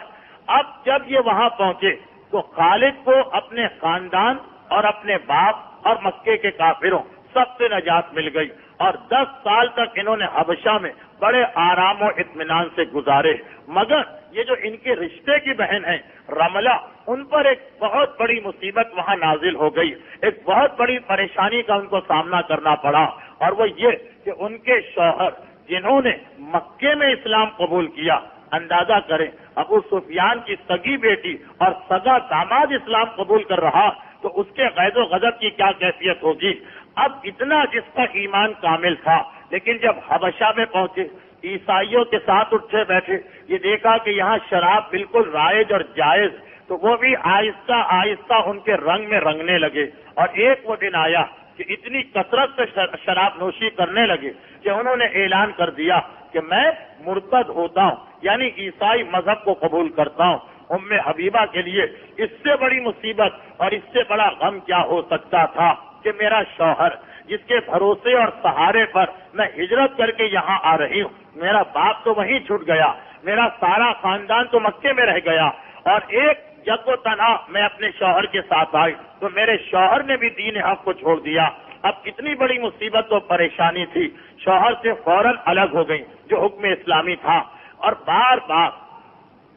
اب جب یہ وہاں پہنچے تو خالد کو اپنے خاندان اور اپنے باپ اور مکے کے کافروں سب سے نجات مل گئی، اور 10 سال تک انہوں نے حبشہ میں بڑے آرام و اطمینان سے گزارے، مگر یہ جو ان کے رشتے کی بہن ہیں رملہ، ان پر ایک بہت بڑی مصیبت وہاں نازل ہو گئی، ایک بہت بڑی پریشانی کا ان کو سامنا کرنا پڑا، اور وہ یہ کہ ان کے شوہر جنہوں نے مکے میں اسلام قبول کیا، اندازہ کریں ابو سفیان کی سگی بیٹی اور سگا داماد اسلام قبول کر رہا تو اس کے غیظ و غضب کی کیا کیفیت ہوگی۔ اب اتنا جس کا ایمان کامل تھا، لیکن جب حبشہ میں پہنچے، عیسائیوں کے ساتھ اٹھے بیٹھے، یہ دیکھا کہ یہاں شراب بالکل رائج اور جائز، تو وہ بھی آہستہ آہستہ ان کے رنگ میں رنگنے لگے، اور ایک وہ دن آیا کہ اتنی کثرت سے شراب نوشی کرنے لگے کہ انہوں نے اعلان کر دیا کہ میں مرتد ہوتا ہوں، یعنی عیسائی مذہب کو قبول کرتا ہوں۔ ام حبیبہ کے لیے اس سے بڑی مصیبت اور اس سے بڑا غم کیا ہو سکتا تھا کہ میرا شوہر جس کے بھروسے اور سہارے پر میں ہجرت کر کے یہاں آ رہی ہوں، میرا باپ تو وہیں چھوٹ گیا، میرا سارا خاندان تو مکے میں رہ گیا، اور ایک جگ و تنہا میں اپنے شوہر کے ساتھ آئی تو میرے شوہر نے بھی دین حق کو چھوڑ دیا۔ اب اتنی بڑی مصیبت و پریشانی تھی، شوہر سے فوراً الگ ہو گئی جو حکم اسلامی تھا، اور بار بار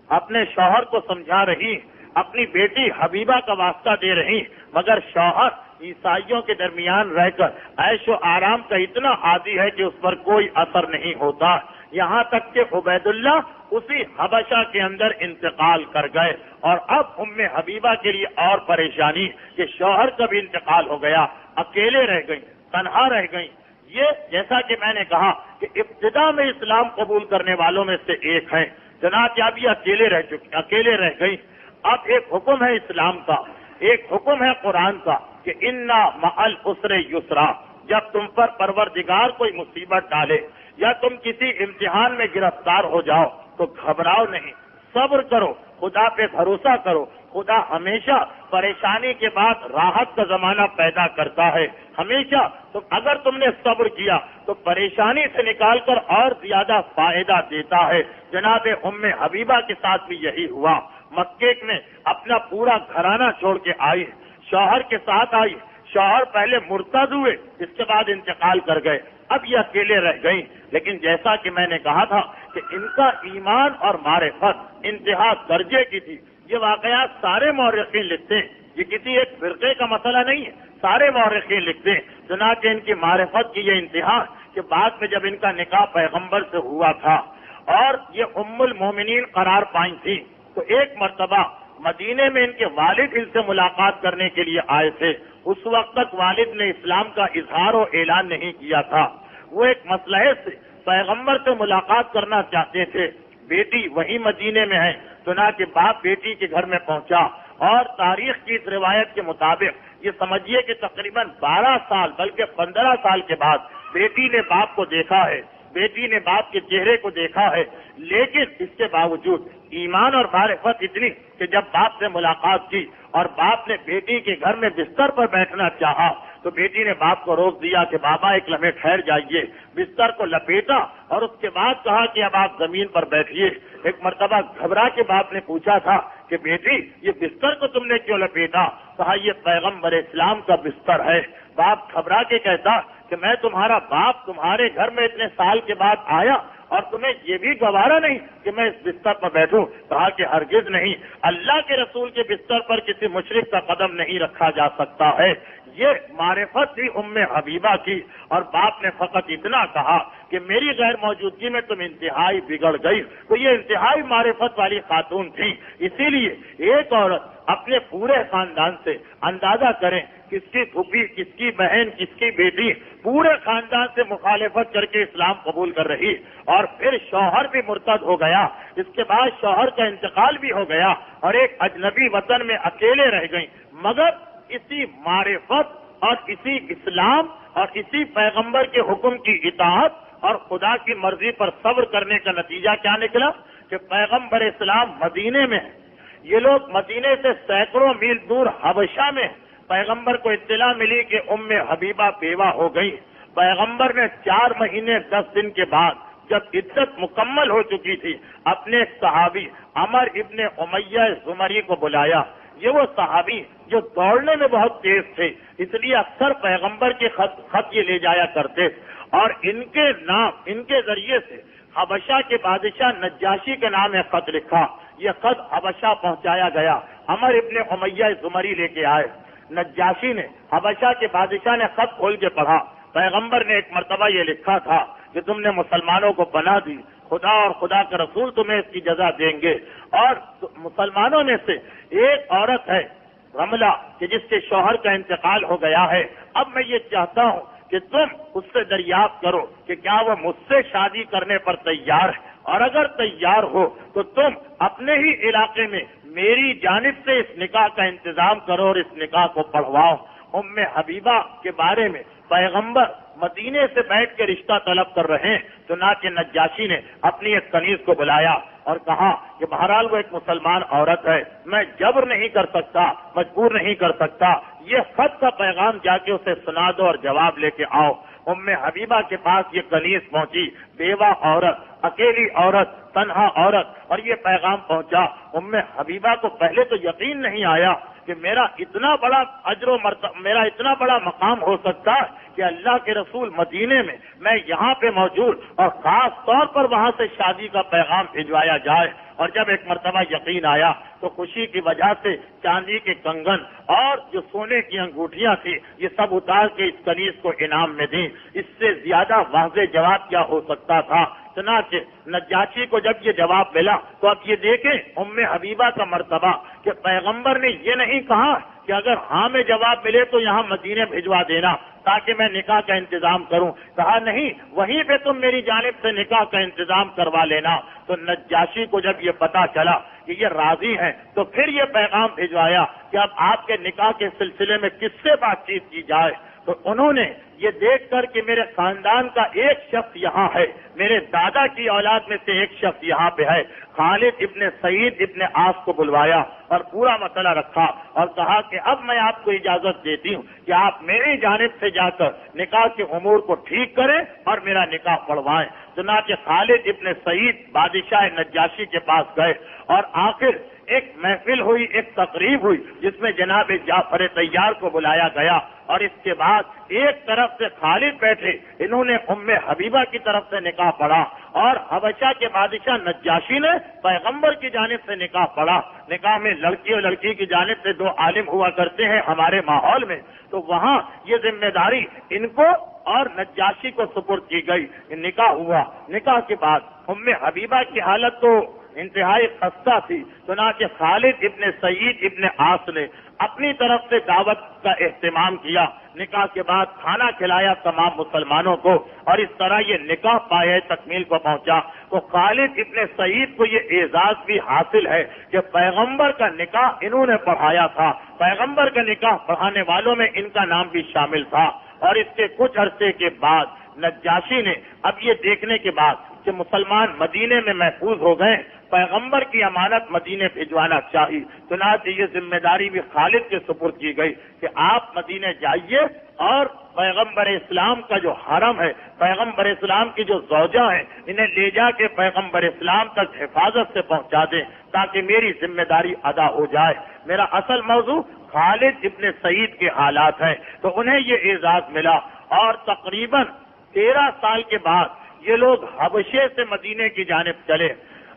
اپنے شوہر کو سمجھا رہی، اپنی بیٹی حبیبہ کا واسطہ دے رہی، مگر شوہر عیسائیوں کے درمیان رہ کر عیش و آرام کا اتنا عادی ہے کہ اس پر کوئی اثر نہیں ہوتا، یہاں تک کہ عبید اللہ اسی حبشہ کے اندر انتقال کر گئے، اور اب ام حبیبہ کے لیے اور پریشانی کہ شوہر کا بھی انتقال ہو گیا، اکیلے رہ گئیں، تنہا رہ گئیں۔ یہ جیسا کہ میں نے کہا کہ ابتدا میں اسلام قبول کرنے والوں میں سے ایک ہیں، چنانچہ اب یہ اکیلے رہ گئی۔ اب ایک حکم ہے اسلام کا، ایک حکم ہے قرآن کا کہ انا مع العسر یسرا، جب تم پر پروردگار کوئی مصیبت ڈالے یا تم کسی امتحان میں گرفتار ہو جاؤ تو گھبراؤ نہیں، صبر کرو، خدا پہ بھروسہ کرو، خدا ہمیشہ پریشانی کے بعد راحت کا زمانہ پیدا کرتا ہے، ہمیشہ اگر تم نے صبر کیا تو پریشانی سے نکال کر اور زیادہ فائدہ دیتا ہے۔ جناب ام حبیبہ کے ساتھ بھی یہی ہوا، مکے میں اپنا پورا گھرانہ چھوڑ کے آئی، شوہر کے ساتھ آئی، شوہر پہلے مرتد ہوئے، اس کے بعد انتقال کر گئے، اب یہ اکیلے رہ گئیں، لیکن جیسا کہ میں نے کہا تھا کہ ان کا ایمان اور معرفت انتہا درجے کی تھی۔ یہ واقعات سارے مورخین لکھتے ہیں، یہ کسی ایک فرقے کا مسئلہ نہیں ہے، سارے مورخین لکھتے ہیں، چنانچہ ان کی معرفت کی یہ انتہا کہ بعد میں جب ان کا نکاح پیغمبر سے ہوا تھا اور یہ ام المومنین قرار پائیں تھی، تو ایک مرتبہ مدینے میں ان کے والد ان سے ملاقات کرنے کے لیے آئے تھے۔ اس وقت تک والد نے اسلام کا اظہار و اعلان نہیں کیا تھا، وہ ایک مسئلے سے پیغمبر سے ملاقات کرنا چاہتے تھے۔ بیٹی وہی مدینے میں ہے، چنانچہ باپ بیٹی کے گھر میں پہنچا، اور تاریخ کی اس روایت کے مطابق یہ سمجھیے کہ تقریباً 12 سال بلکہ 15 سال کے بعد بیٹی نے باپ کو دیکھا ہے، بیٹی نے باپ کے چہرے کو دیکھا ہے، لیکن اس کے باوجود ایمان اور معرفت اتنی کہ جب باپ سے ملاقات کی اور باپ نے بیٹی کے گھر میں بستر پر بیٹھنا چاہا تو بیٹی نے باپ کو روک دیا کہ بابا ایک لمحے ٹھہر جائیے، بستر کو لپیٹا اور اس کے بعد کہا کہ اب آپ زمین پر بیٹھیے۔ ایک مرتبہ گھبرا کے باپ نے پوچھا تھا کہ بیٹی یہ بستر کو تم نے کیوں لپیٹا؟ کہا یہ پیغمبر اسلام کا بستر ہے۔ باپ گھبرا کے کہتا کہ میں تمہارا باپ تمہارے گھر میں اتنے سال کے بعد آیا اور تمہیں یہ بھی گوارا نہیں کہ میں اس بستر پر بیٹھوں؟ کہا کہ ہرگز نہیں، اللہ کے رسول کے بستر پر کسی مشرک کا قدم نہیں رکھا جا سکتا ہے۔ یہ معرفت تھی ام حبیبہ کی، اور باپ نے فقط اتنا کہا کہ میری غیر موجودگی میں تم انتہائی بگڑ گئی۔ تو یہ انتہائی معرفت والی خاتون تھی، اسی لیے ایک عورت اپنے پورے خاندان سے، اندازہ کریں کس کی پھوپھی، کس کی بہن، کس کی بیٹی، پورے خاندان سے مخالفت کر کے اسلام قبول کر رہی، اور پھر شوہر بھی مرتد ہو گیا، اس کے بعد شوہر کا انتقال بھی ہو گیا، اور ایک اجنبی وطن میں اکیلے رہ گئیں، مگر اسی معرفت اور اسی اسلام اور اسی پیغمبر کے حکم کی اطاعت اور خدا کی مرضی پر صبر کرنے کا نتیجہ کیا نکلا کہ پیغمبر اسلام مدینے میں ہے، یہ لوگ مدینے سے سینکڑوں میل دور حبشہ میں ہیں۔ پیغمبر کو اطلاع ملی کہ ام حبیبہ بیوہ ہو گئی۔ پیغمبر نے 4 مہینے 10 دن کے بعد جب عدت مکمل ہو چکی تھی، اپنے صحابی عمر ابن امیہ زمری کو بلایا۔ یہ وہ صحابی جو دوڑنے میں بہت تیز تھے، اس لیے اکثر پیغمبر کے خط یہ لے جایا کرتے، اور ان کے نام، ان کے ذریعے سے حبشہ کے بادشاہ نجاشی کے نام ایک خط لکھا. یہ خط حبشہ پہنچایا گیا. عمر ابن امیہ زمری لے کے آئے. نجاشی نے، حبشہ کے بادشاہ نے خط کھول کے پڑھا. پیغمبر نے ایک مرتبہ یہ لکھا تھا کہ تم نے مسلمانوں کو پناہ دی، خدا اور خدا کا رسول تمہیں اس کی جزا دیں گے. اور مسلمانوں میں سے ایک عورت ہے رملہ کہ جس کے شوہر کا انتقال ہو گیا ہے. اب میں یہ چاہتا ہوں کہ تم اس سے دریافت کرو کہ کیا وہ مجھ سے شادی کرنے پر تیار ہے، اور اگر تیار ہو تو تم اپنے ہی علاقے میں میری جانب سے اس نکاح کا انتظام کرو اور اس نکاح کو پڑھواؤ. ام حبیبہ کے بارے میں پیغمبر مدینے سے بیٹھ کے رشتہ طلب کر رہے ہیں. چنانچہ نجاشی نے اپنی ایک کنیز کو بلایا اور کہا کہ بہرحال وہ ایک مسلمان عورت ہے، میں جبر نہیں کر سکتا، مجبور نہیں کر سکتا، یہ خط کا پیغام جا کے اسے سنا دو اور جواب لے کے آؤ. ام حبیبہ کے پاس یہ کنیز پہنچی، بیوہ عورت، اکیلی عورت، تنہا عورت، اور یہ پیغام پہنچا. ام حبیبہ کو پہلے تو یقین نہیں آیا کہ میرا اتنا بڑا اجر و مرتبہ، میرا اتنا بڑا مقام ہو سکتا ہے کہ اللہ کے رسول مدینے میں یہاں پہ موجود اور خاص طور پر وہاں سے شادی کا پیغام بھجوایا جائے. اور جب ایک مرتبہ یقین آیا تو خوشی کی وجہ سے چاندی کے کنگن اور جو سونے کی انگوٹھیاں تھی یہ سب اتار کے اس کنیز کو انعام میں دیں. اس سے زیادہ واضح جواب کیا ہو سکتا تھا. چنانچہ نجاشی کو جب یہ جواب ملا تو اب یہ دیکھیں ام حبیبہ کا مرتبہ کہ پیغمبر نے یہ نہیں کہا کہ اگر ہاں میں جواب ملے تو یہاں مدینے بھجوا دینا تاکہ میں نکاح کا انتظام کروں. کہا نہیں، وہیں پہ تم میری جانب سے نکاح کا انتظام کروا لینا. تو نجاشی کو جب یہ پتا چلا کہ یہ راضی ہیں تو پھر یہ پیغام بھجوایا کہ اب آپ کے نکاح کے سلسلے میں کس سے بات چیت کی جائے. تو انہوں نے یہ دیکھ کر کہ میرے خاندان کا ایک شخص یہاں ہے، میرے دادا کی اولاد میں سے ایک شخص یہاں پہ ہے، خالد ابن سعید ابن عاص کو بلوایا اور پورا مسئلہ رکھا اور کہا کہ اب میں آپ کو اجازت دیتی ہوں کہ آپ میری جانب سے جا کر نکاح کے امور کو ٹھیک کریں اور میرا نکاح پڑھوائیں. چنانچہ خالد ابن سعید بادشاہ نجاشی کے پاس گئے اور آخر ایک محفل ہوئی، ایک تقریب ہوئی جس میں جناب جعفر طیار کو بلایا گیا. اور اس کے بعد ایک طرف سے خالد بیٹھے، انہوں نے ام حبیبہ کی طرف سے نکاح پڑھا اور حبشہ کے بادشاہ نجاشی نے پیغمبر کی جانب سے نکاح پڑھا. نکاح میں لڑکی اور لڑکی کی جانب سے دو عالم ہوا کرتے ہیں ہمارے ماحول میں، تو وہاں یہ ذمہ داری ان کو اور نجاشی کو سپرد کی گئی. نکاح ہوا. نکاح کے بعد ام حبیبہ کی حالت تو انتہائی خستہ تھی. چنانچہ خالد ابن سعید ابن عاص نے اپنی طرف سے دعوت کا اہتمام کیا. نکاح کے بعد کھانا کھلایا تمام مسلمانوں کو اور اس طرح یہ نکاح پایہ تکمیل کو پہنچا. تو خالد ابن سعید کو یہ اعزاز بھی حاصل ہے کہ پیغمبر کا نکاح انہوں نے پڑھایا تھا. پیغمبر کا نکاح پڑھانے والوں میں ان کا نام بھی شامل تھا. اور اس کے کچھ عرصے کے بعد نجاشی نے اب یہ دیکھنے کے بعد کہ مسلمان مدینے میں محفوظ ہو گئے، پیغمبر کی امانت مدینے بھجوانا چاہیے. چنانچہ یہ ذمہ داری بھی خالد کے سپرد کی گئی کہ آپ مدینے جائیے اور پیغمبر اسلام کا جو حرم ہے، پیغمبر اسلام کی جو زوجہ ہیں، انہیں لے جا کے پیغمبر اسلام تک حفاظت سے پہنچا دیں تاکہ میری ذمہ داری ادا ہو جائے. میرا اصل موضوع خالد ابن سعید کے حالات ہیں. تو انہیں یہ اعزاز ملا اور تقریباً 13 سال کے بعد یہ لوگ حبشے سے مدینے کی جانب چلے.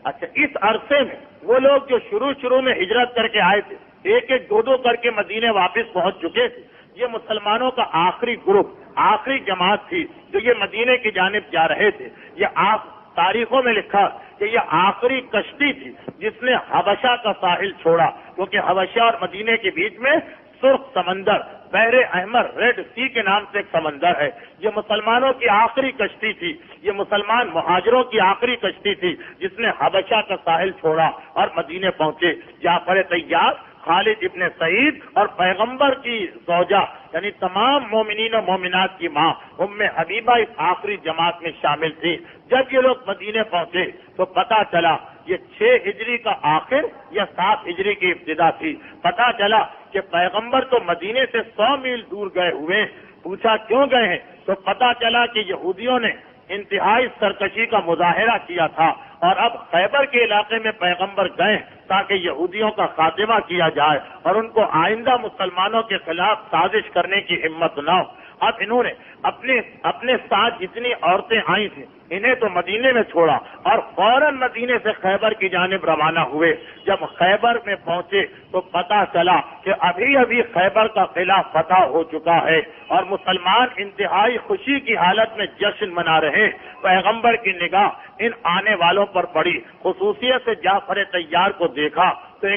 اچھا، اس عرصے میں وہ لوگ جو شروع میں ہجرت کر کے آئے تھے، ایک ایک دو کر کے مدینے واپس پہنچ چکے تھے. یہ مسلمانوں کا آخری گروپ، آخری جماعت تھی جو یہ مدینے کی جانب جا رہے تھے. یہ تاریخوں میں لکھا کہ یہ آخری کشتی تھی جس نے حبشہ کا ساحل چھوڑا، کیونکہ حبشہ اور مدینے کے بیچ میں سرخ سمندر، بحر احمر، ریڈ سی کے نام سے ایک سمندر ہے. یہ مسلمانوں کی آخری کشتی تھی، یہ مسلمان مہاجروں کی آخری کشتی تھی جس نے حبشہ کا ساحل چھوڑا اور مدینے پہنچے. جعفر طیار، خالد ابن سعید اور پیغمبر کی زوجہ یعنی تمام مومنین و مومنات کی ماں ام حبیبہ اس آخری جماعت میں شامل تھی. جب یہ لوگ مدینے پہنچے تو پتا چلا یہ 6 ہجری کا آخر یا 7 ہجری کی ابتدا تھی. پتا چلا کہ پیغمبر تو مدینے سے 100 میل دور گئے ہوئے. پوچھا کیوں گئے ہیں تو پتا چلا کہ یہودیوں نے انتہائی سرکشی کا مظاہرہ کیا تھا اور اب خیبر کے علاقے میں پیغمبر گئے تاکہ یہودیوں کا خاتمہ کیا جائے اور ان کو آئندہ مسلمانوں کے خلاف سازش کرنے کی ہمت نہ ہو. اب انہوں نے اپنے ساتھ جتنی عورتیں آئی تھیں انہیں تو مدینے میں چھوڑا اور فوراً مدینے سے خیبر کی جانب روانہ ہوئے۔ جب خیبر میں پہنچے تو پتہ چلا کہ ابھی خیبر کا قلعہ فتح ہو چکا ہے اور مسلمان انتہائی خوشی کی حالت میں جشن منا رہے۔ پیغمبر کی نگاہ ان آنے والوں پر پڑی، خصوصیت سے جعفر طیار کو دیکھا تو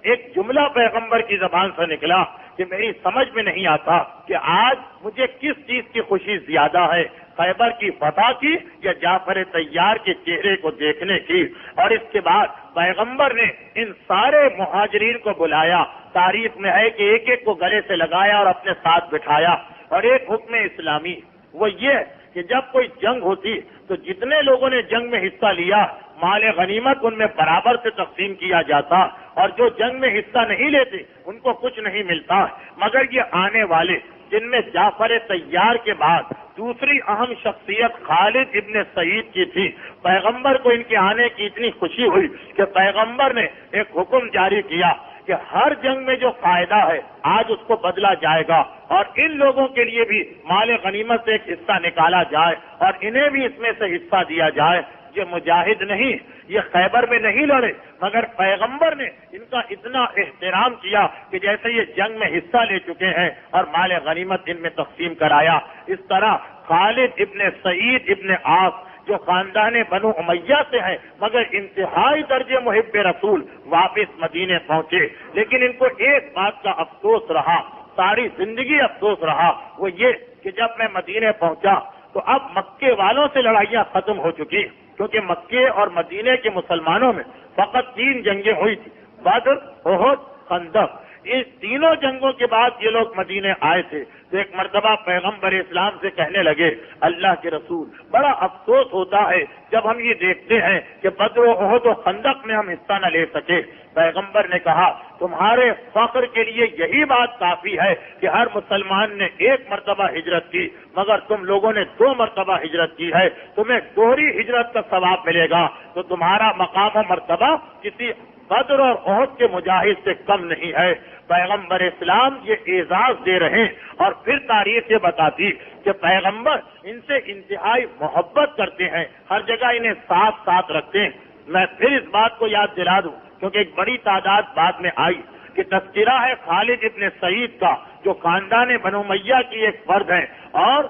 ایک جملہ پیغمبر کی زبان سے نکلا کہ میری سمجھ میں نہیں آتا کہ آج مجھے کس چیز کی خوشی زیادہ ہے، خیبر کی فتح کی یا جعفر طیار کے چہرے کو دیکھنے کی۔ اور اس کے بعد پیغمبر نے ان سارے مہاجرین کو بلایا، تاریخ میں ہے کہ ایک ایک کو گلے سے لگایا اور اپنے ساتھ بٹھایا، اور ایک حکم اسلامی وہ یہ کہ جب کوئی جنگ ہوتی تو جتنے لوگوں نے جنگ میں حصہ لیا مال غنیمت ان میں برابر سے تقسیم کیا جاتا، اور جو جنگ میں حصہ نہیں لیتے ان کو کچھ نہیں ملتا۔ مگر یہ آنے والے جن میں جعفر طیار کے بعد دوسری اہم شخصیت خالد ابن سعید کی تھی، پیغمبر کو ان کے آنے کی اتنی خوشی ہوئی کہ پیغمبر نے ایک حکم جاری کیا کہ ہر جنگ میں جو فائدہ ہے آج اس کو بدلا جائے گا، اور ان لوگوں کے لیے بھی مال غنیمت سے ایک حصہ نکالا جائے اور انہیں بھی اس میں سے حصہ دیا جائے۔ یہ مجاہد نہیں، یہ خیبر میں نہیں لڑے، مگر پیغمبر نے ان کا اتنا احترام کیا کہ جیسے یہ جنگ میں حصہ لے چکے ہیں اور مال غنیمت ان میں تقسیم کرایا۔ اس طرح خالد ابن سعید ابن عاص جو خاندان بنو امیہ سے ہیں مگر انتہائی درجے محب رسول، واپس مدینے پہنچے، لیکن ان کو ایک بات کا افسوس رہا، ساری زندگی افسوس رہا، وہ یہ کہ جب میں مدینے پہنچا تو اب مکے والوں سے لڑائیاں ختم ہو چکی، کیونکہ مکے اور مدینے کے مسلمانوں میں فقط 3 جنگیں ہوئی تھی، بدر، احد، خندق۔ اس تینوں جنگوں کے بعد یہ لوگ مدینے آئے تھے تو ایک مرتبہ پیغمبر اسلام سے کہنے لگے، اللہ کے رسول بڑا افسوس ہوتا ہے جب ہم یہ دیکھتے ہیں کہ بدر و احد و خندق میں ہم حصہ نہ لے سکے۔ پیغمبر نے کہا، تمہارے فخر کے لیے یہی بات کافی ہے کہ ہر مسلمان نے 1 مرتبہ ہجرت کی، مگر تم لوگوں نے 2 مرتبہ ہجرت کی ہے، تمہیں دوہری ہجرت کا ثواب ملے گا، تو تمہارا مقام و مرتبہ کسی بدر اور احد کے مجاہد سے کم نہیں ہے۔ پیغمبر اسلام یہ اعزاز دے رہے ہیں، اور پھر تاریخ یہ بتاتی کہ پیغمبر ان سے انتہائی محبت کرتے ہیں، ہر جگہ انہیں ساتھ رکھتے ہیں۔ میں پھر اس بات کو یاد دلا دوں کیونکہ ایک بڑی تعداد بعد میں آئی کہ تذکرہ ہے خالد ابن سعید کا جو خاندان بنو امیہ کی ایک فرد ہے اور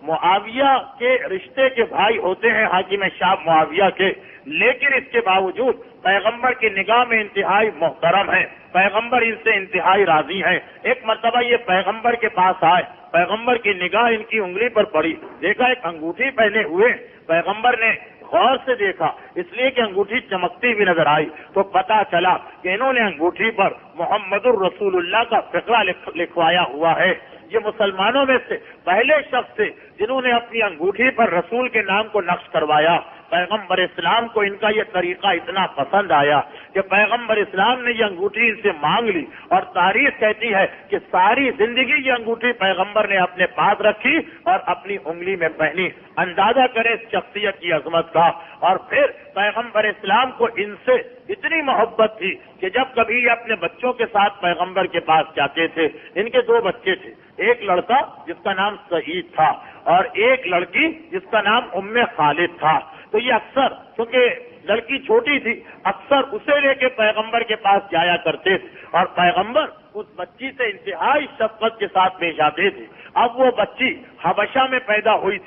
معاویہ کے رشتے کے بھائی ہوتے ہیں حاکم شام معاویہ کے، لیکن اس کے باوجود پیغمبر کی نگاہ میں انتہائی محترم ہیں، پیغمبر ان سے انتہائی راضی ہیں۔ ایک مرتبہ یہ پیغمبر کے پاس آئے، پیغمبر کی نگاہ ان کی انگلی پر پڑی، دیکھا ایک انگوٹھی پہنے ہوئے، پیغمبر نے غور سے دیکھا اس لیے کہ انگوٹھی چمکتی بھی نظر آئی تو پتا چلا کہ انہوں نے انگوٹھی پر محمد الرسول اللہ کا فقرہ لکھوایا ہوا ہے۔ یہ مسلمانوں میں سے پہلے شخص تھے جنہوں نے اپنی انگوٹھی پر رسول کے نام کو نقش کروایا۔ پیغمبر اسلام کو ان کا یہ طریقہ اتنا پسند آیا کہ پیغمبر اسلام نے یہ انگوٹھی ان سے مانگ لی، اور تاریخ کہتی ہے کہ ساری زندگی یہ انگوٹھی پیغمبر نے اپنے پاس رکھی اور اپنی انگلی میں پہنی۔ اندازہ کرے اس شخصیت کی عظمت کا۔ اور پھر پیغمبر اسلام کو ان سے اتنی محبت تھی کہ جب کبھی یہ اپنے بچوں کے ساتھ پیغمبر کے پاس جاتے تھے، ان کے 2 بچے تھے، ایک لڑکا جس کا نام سعید تھا اور ایک لڑکی جس کا نام ام خالد تھا، تو یہ اکثر کیونکہ لڑکی چھوٹی تھی اکثر اسے لے کے پیغمبر کے پاس جایا کرتے تھے، اور پیغمبر اس بچی سے انتہائی شفقت کے ساتھ پیش آتے تھے۔ اب وہ بچی حبشہ میں پیدا ہوئی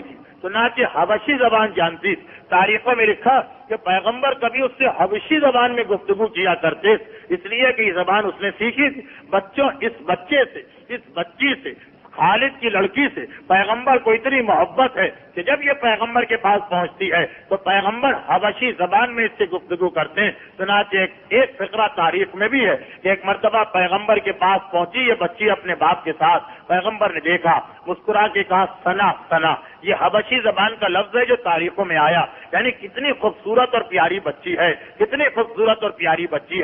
تھی، چنانچہ حبشی زبان جانتی تھی۔ تاریخوں میں لکھا کہ پیغمبر کبھی اس سے حبشی زبان میں گفتگو کیا کرتے، اس لیے کہ یہ زبان اس نے سیکھی تھی۔ اس بچی سے خالد کی لڑکی سے پیغمبر کو اتنی محبت ہے کہ جب یہ پیغمبر کے پاس پہنچتی ہے تو پیغمبر حبشی زبان میں اس سے گفتگو کرتے ہیں۔ چنانچہ ایک فقرہ تاریخ میں بھی ہے کہ ایک مرتبہ پیغمبر کے پاس پہنچی یہ بچی اپنے باپ کے ساتھ، پیغمبر نے دیکھا، مسکرا کے کہا سنا۔ یہ حبشی زبان کا لفظ ہے جو تاریخوں میں آیا، یعنی کتنی خوبصورت اور پیاری بچی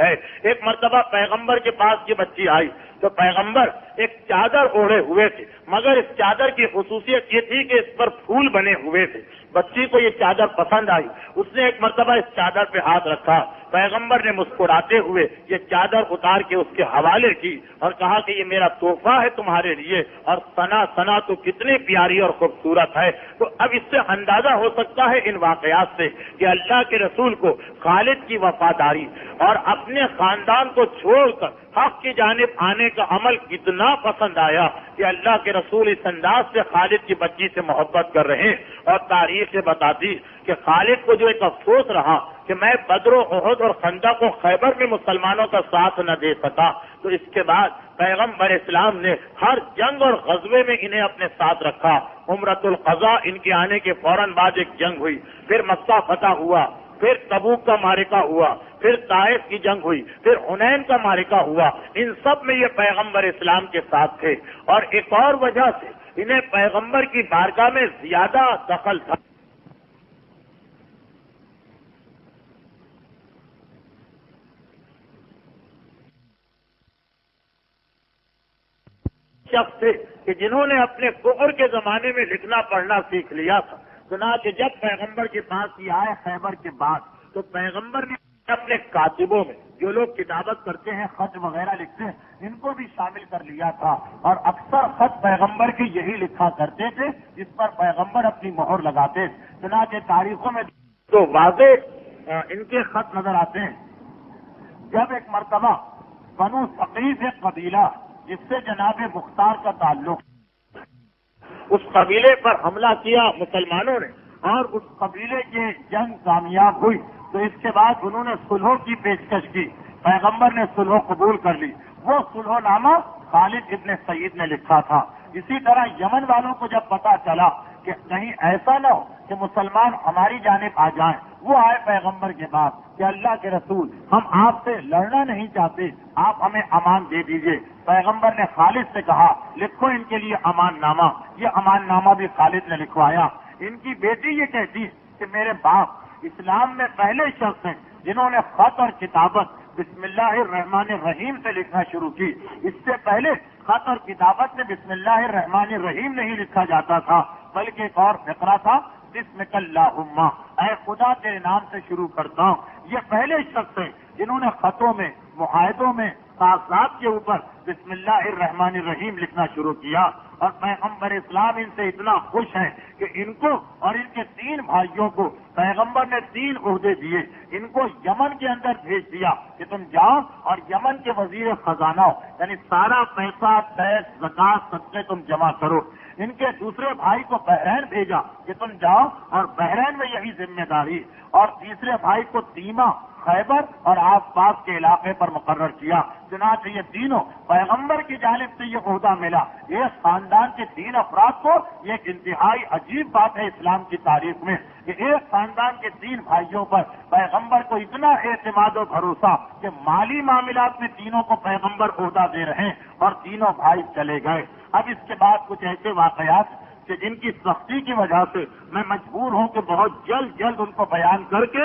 ہے، ایک مرتبہ پیغمبر کے پاس یہ بچی آئی تو پیغمبر ایک چادر اوڑھے ہوئے تھے، مگر اس چادر کی خصوصیت یہ تھی کہ اس پر پھول بنے ہوئے تھے۔ بچی کو یہ چادر پسند آئی، اس نے ایک مرتبہ اس چادر پہ ہاتھ رکھا، پیغمبر نے مسکراتے ہوئے یہ چادر اتار کے اس کے حوالے کی اور کہا کہ یہ میرا تحفہ ہے تمہارے لیے، اور سنا تو کتنی پیاری اور خوبصورت ہے۔ تو اب اس سے اندازہ ہو سکتا ہے ان واقعات سے کہ اللہ کے رسول کو خالد کی وفاداری اور اپنے خاندان کو چھوڑ کر حق کی جانب آنے کا عمل کتنا پسند آیا کہ اللہ کے رسول اس انداز سے خالد کی بچی سے محبت کر رہے ہیں۔ اور تاریخ سے بتاتی کہ خالد کو جو ایک افسوس رہا کہ میں بدر و احد اور خندق و خیبر میں مسلمانوں کا ساتھ نہ دے سکا، تو اس کے بعد پیغمبر اسلام نے ہر جنگ اور غزوے میں انہیں اپنے ساتھ رکھا۔ عمرۃ القضاء ان کے آنے کے فوراً بعد ایک جنگ ہوئی، پھر مکہ فتح ہوا، پھر تبوک کا معرکہ ہوا، پھر طائف کی جنگ ہوئی، پھر حنین کا معرکہ ہوا۔ ان سب میں یہ پیغمبر اسلام کے ساتھ تھے، اور ایک اور وجہ سے انہیں پیغمبر کی بارگاہ میں زیادہ دخل تھا۔ شخص تھے کہ جنہوں نے اپنے کفر کے زمانے میں لکھنا پڑھنا سیکھ لیا تھا۔ چنانچہ جب پیغمبر کے پاس یہ آئے خیبر کے بعد، تو پیغمبر نے اپنے کاتبوں میں جو لوگ کتابت کرتے ہیں، خط وغیرہ لکھتے ہیں، ان کو بھی شامل کر لیا تھا، اور اکثر خط پیغمبر کے یہی لکھا کرتے تھے جس پر پیغمبر اپنی مہر لگاتے۔ چنانچہ تاریخوں میں تو واضح ان کے خط نظر آتے ہیں۔ جب ایک مرتبہ بنو ثقیف ایک قبیلہ جس سے جناب مختار کا تعلق، اس قبیلے پر حملہ کیا مسلمانوں نے، اور اس قبیلے کی جنگ کامیاب ہوئی، تو اس کے بعد انہوں نے صلح کی پیشکش کی، پیغمبر نے صلح قبول کر لی۔ وہ صلح نامہ خالد ابن سعید نے لکھا تھا۔ اسی طرح یمن والوں کو جب پتا چلا کہ کہیں ایسا نہ ہو کہ مسلمان ہماری جانب آ جائیں، وہ آئے پیغمبر کے بعد کہ اللہ کے رسول، ہم آپ سے لڑنا نہیں چاہتے، آپ ہمیں امان دے دیجئے۔ پیغمبر نے خالد سے کہا لکھو ان کے لیے امان نامہ۔ یہ امان نامہ بھی خالد نے لکھوایا۔ ان کی بیٹی یہ کہتی کہ میرے باپ اسلام میں پہلے شخص ہیں جنہوں نے خط اور کتابت بسم اللہ الرحمن الرحیم سے لکھنا شروع کی۔ اس سے پہلے خط اور کتابت میں بسم اللہ الرحمن الرحیم نہیں لکھا جاتا تھا، بلکہ ایک اور فقرہ تھا، بسمک اللہم، اے خدا تیرے نام سے شروع کرتا ہوں۔ یہ پہلے شخص ہیں جنہوں نے خطوں میں، معاہدوں میں، کاغذات کے اوپر بسم اللہ الرحمن الرحیم لکھنا شروع کیا۔ اور پیغمبر اسلام ان سے اتنا خوش ہے کہ ان کو اور ان کے 3 بھائیوں کو پیغمبر نے 3 عہدے دیے۔ ان کو یمن کے اندر بھیج دیا کہ تم جاؤ اور یمن کے وزیر خزانہ ہو، یعنی سارا پیسہ، ٹیکس، زکات، صدقے تم جمع کرو۔ ان کے دوسرے بھائی کو بحرین بھیجا کہ تم جاؤ اور بحرین میں یہی ذمہ داری، اور تیسرے بھائی کو تیمہ، خیبر اور آس پاس کے علاقے پر مقرر کیا۔ چنانچہ یہ تینوں پیغمبر کی جانب سے یہ عہدہ ملا۔ ایک خاندان کے 3 افراد کو، یہ ایک انتہائی عجیب بات ہے اسلام کی تاریخ میں کہ ایک خاندان کے 3 بھائیوں پر پیغمبر کو اتنا اعتماد و بھروسہ کہ مالی معاملات میں تینوں کو پیغمبر عہدہ دے رہے ہیں، اور تینوں بھائی چلے گئے۔ اب اس کے بعد کچھ ایسے واقعات کہ جن کی سختی کی وجہ سے میں مجبور ہوں کہ بہت جلد ان کو بیان کر کے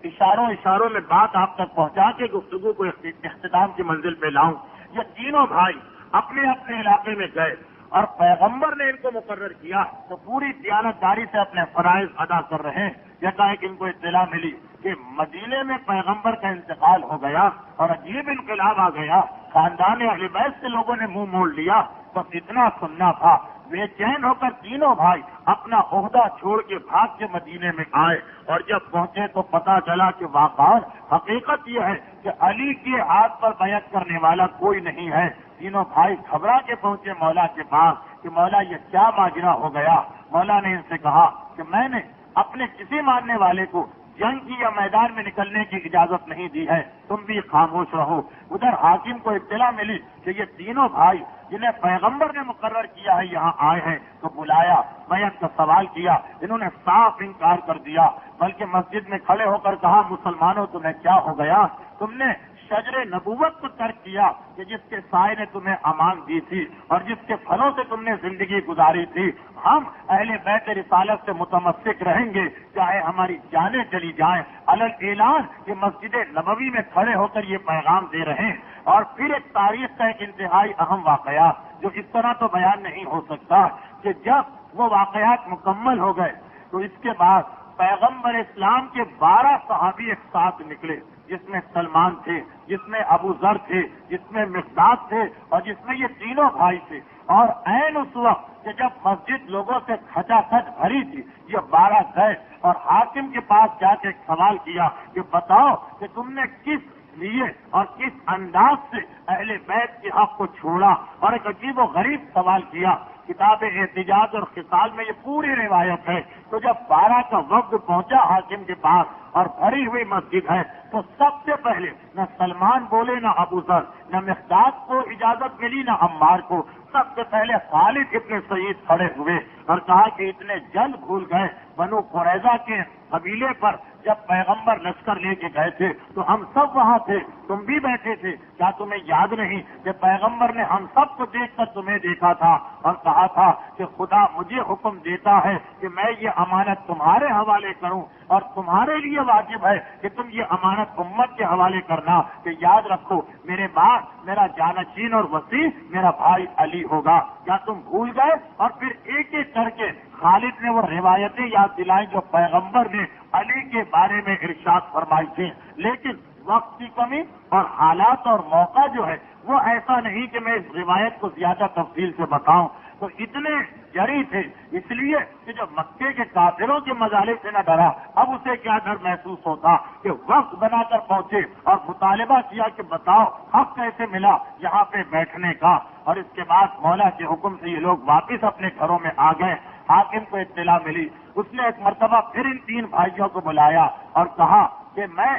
اشاروں میں بات آپ تک پہنچا کے گفتگو کو اختتام کی منزل پہ لاؤں۔ یہ تینوں بھائی اپنے اپنے علاقے میں گئے، اور پیغمبر نے ان کو مقرر کیا تو پوری دیانتداری سے اپنے فرائض ادا کر رہے ہیں۔ یکایک ان کو اطلاع ملی کہ مدینے میں پیغمبر کا انتقال ہو گیا، اور عجیب انقلاب آ گیا، خاندان اہل بیت سے لوگوں نے منہ موڑ لیا۔ بس اتنا سننا تھا۔ بے چین ہو کر تینوں بھائی اپنا عہدہ چھوڑ کے بھاگ کے مدینے میں آئے، اور جب پہنچے تو پتا چلا کہ واقعات حقیقت یہ ہے کہ علی کے ہاتھ پر بیعت کرنے والا کوئی نہیں ہے۔ تینوں بھائی گھبرا کے پہنچے مولا کے پاس کہ مولا یہ کیا ماجرا ہو گیا۔ مولا نے ان سے کہا کہ میں نے اپنے کسی ماننے والے کو جنگ کی یا میدان میں نکلنے کی اجازت نہیں دی ہے، تم بھی خاموش رہو۔ ادھر حاکم کو اطلاع ملی کہ یہ تینوں بھائی جنہیں پیغمبر نے مقرر کیا ہے یہاں آئے ہیں، تو بلایا، بیعت کا سوال کیا، انہوں نے صاف انکار کر دیا، بلکہ مسجد میں کھڑے ہو کر کہا مسلمانوں تمہیں کیا ہو گیا، تم نے شجر نبوت کو ترک کیا کہ جس کے سائے نے تمہیں امان دی تھی اور جس کے پھلوں سے تم نے زندگی گزاری تھی۔ ہم اہل بیت رسالت سے متمسک رہیں گے چاہے ہماری جانیں چلی جائیں۔ علل اعلان یہ مسجد نبوی میں کھڑے ہو کر یہ پیغام دے رہے ہیں۔ اور پھر ایک تاریخ کا ایک انتہائی اہم واقعات جو اس طرح تو بیان نہیں ہو سکتا کہ جب وہ واقعات مکمل ہو گئے تو اس کے بعد پیغمبر اسلام کے 12 صحابی ایک ساتھ نکلے، جس میں سلمان تھے، جس میں ابو ذر تھے، جس میں مقداد تھے، اور جس میں یہ تینوں بھائی تھے. اور عین اس وقت کہ جب مسجد لوگوں سے کھچا کھچ بھری تھی، یہ 12 گئے اور حاکم کے پاس جا کے ایک سوال کیا کہ بتاؤ کہ تم نے کس لیے اور کس انداز سے اہل بیت کے حق کو چھوڑا، اور ایک عجیب و غریب سوال کیا. کتاب احتجاج اور خصال میں یہ پوری روایت ہے. تو جب 12 کا وقت پہنچا حاکم کے پاس اور بھری ہوئی مسجد ہے، تو سب سے پہلے نہ سلمان بولے، نہ ابو ذر، نہ مقداد کو اجازت ملی، نہ عمار کو. سب سے پہلے خالد ابن سعید کھڑے ہوئے اور کہا کہ اتنے جلد بھول گئے بنو قریظہ کے قبیلے پر جب پیغمبر لشکر لے کے گئے تھے تو ہم سب وہاں تھے، تم بھی بیٹھے تھے، کیا تمہیں یاد نہیں کہ پیغمبر نے ہم سب کو دیکھ کر تمہیں دیکھا تھا اور کہا تھا کہ خدا مجھے حکم دیتا ہے کہ میں یہ امانت تمہارے حوالے کروں، اور تمہارے لیے واجب ہے کہ تم یہ امانت امت کے حوالے کرنا، کہ یاد رکھو میرے بعد میرا جانشین اور وسیع میرا بھائی علی ہوگا. کیا تم بھول گئے؟ اور پھر ایک ایک کر کے خالد نے وہ روایتیں یاد دلائیں جو پیغمبر نے علی کے بارے میں ارشاد فرمائی تھی. لیکن وقت کی کمی اور حالات اور موقع جو ہے وہ ایسا نہیں کہ میں اس روایت کو زیادہ تفصیل سے بتاؤں. تو اتنے جری تھے اس لیے کہ جو مکے کے کافروں کے مظالم سے نہ ڈرا، اب اسے کیا ڈر محسوس ہوتا کہ وقت بنا کر پہنچے اور مطالبہ کیا کہ بتاؤ حق کیسے ملا یہاں پہ بیٹھنے کا. اور اس کے بعد مولا کے حکم سے یہ لوگ واپس اپنے گھروں میں آ گئے. حاکم کو اطلاع ملی، اس نے ایک مرتبہ پھر ان 3 بھائیوں کو بلایا اور کہا کہ میں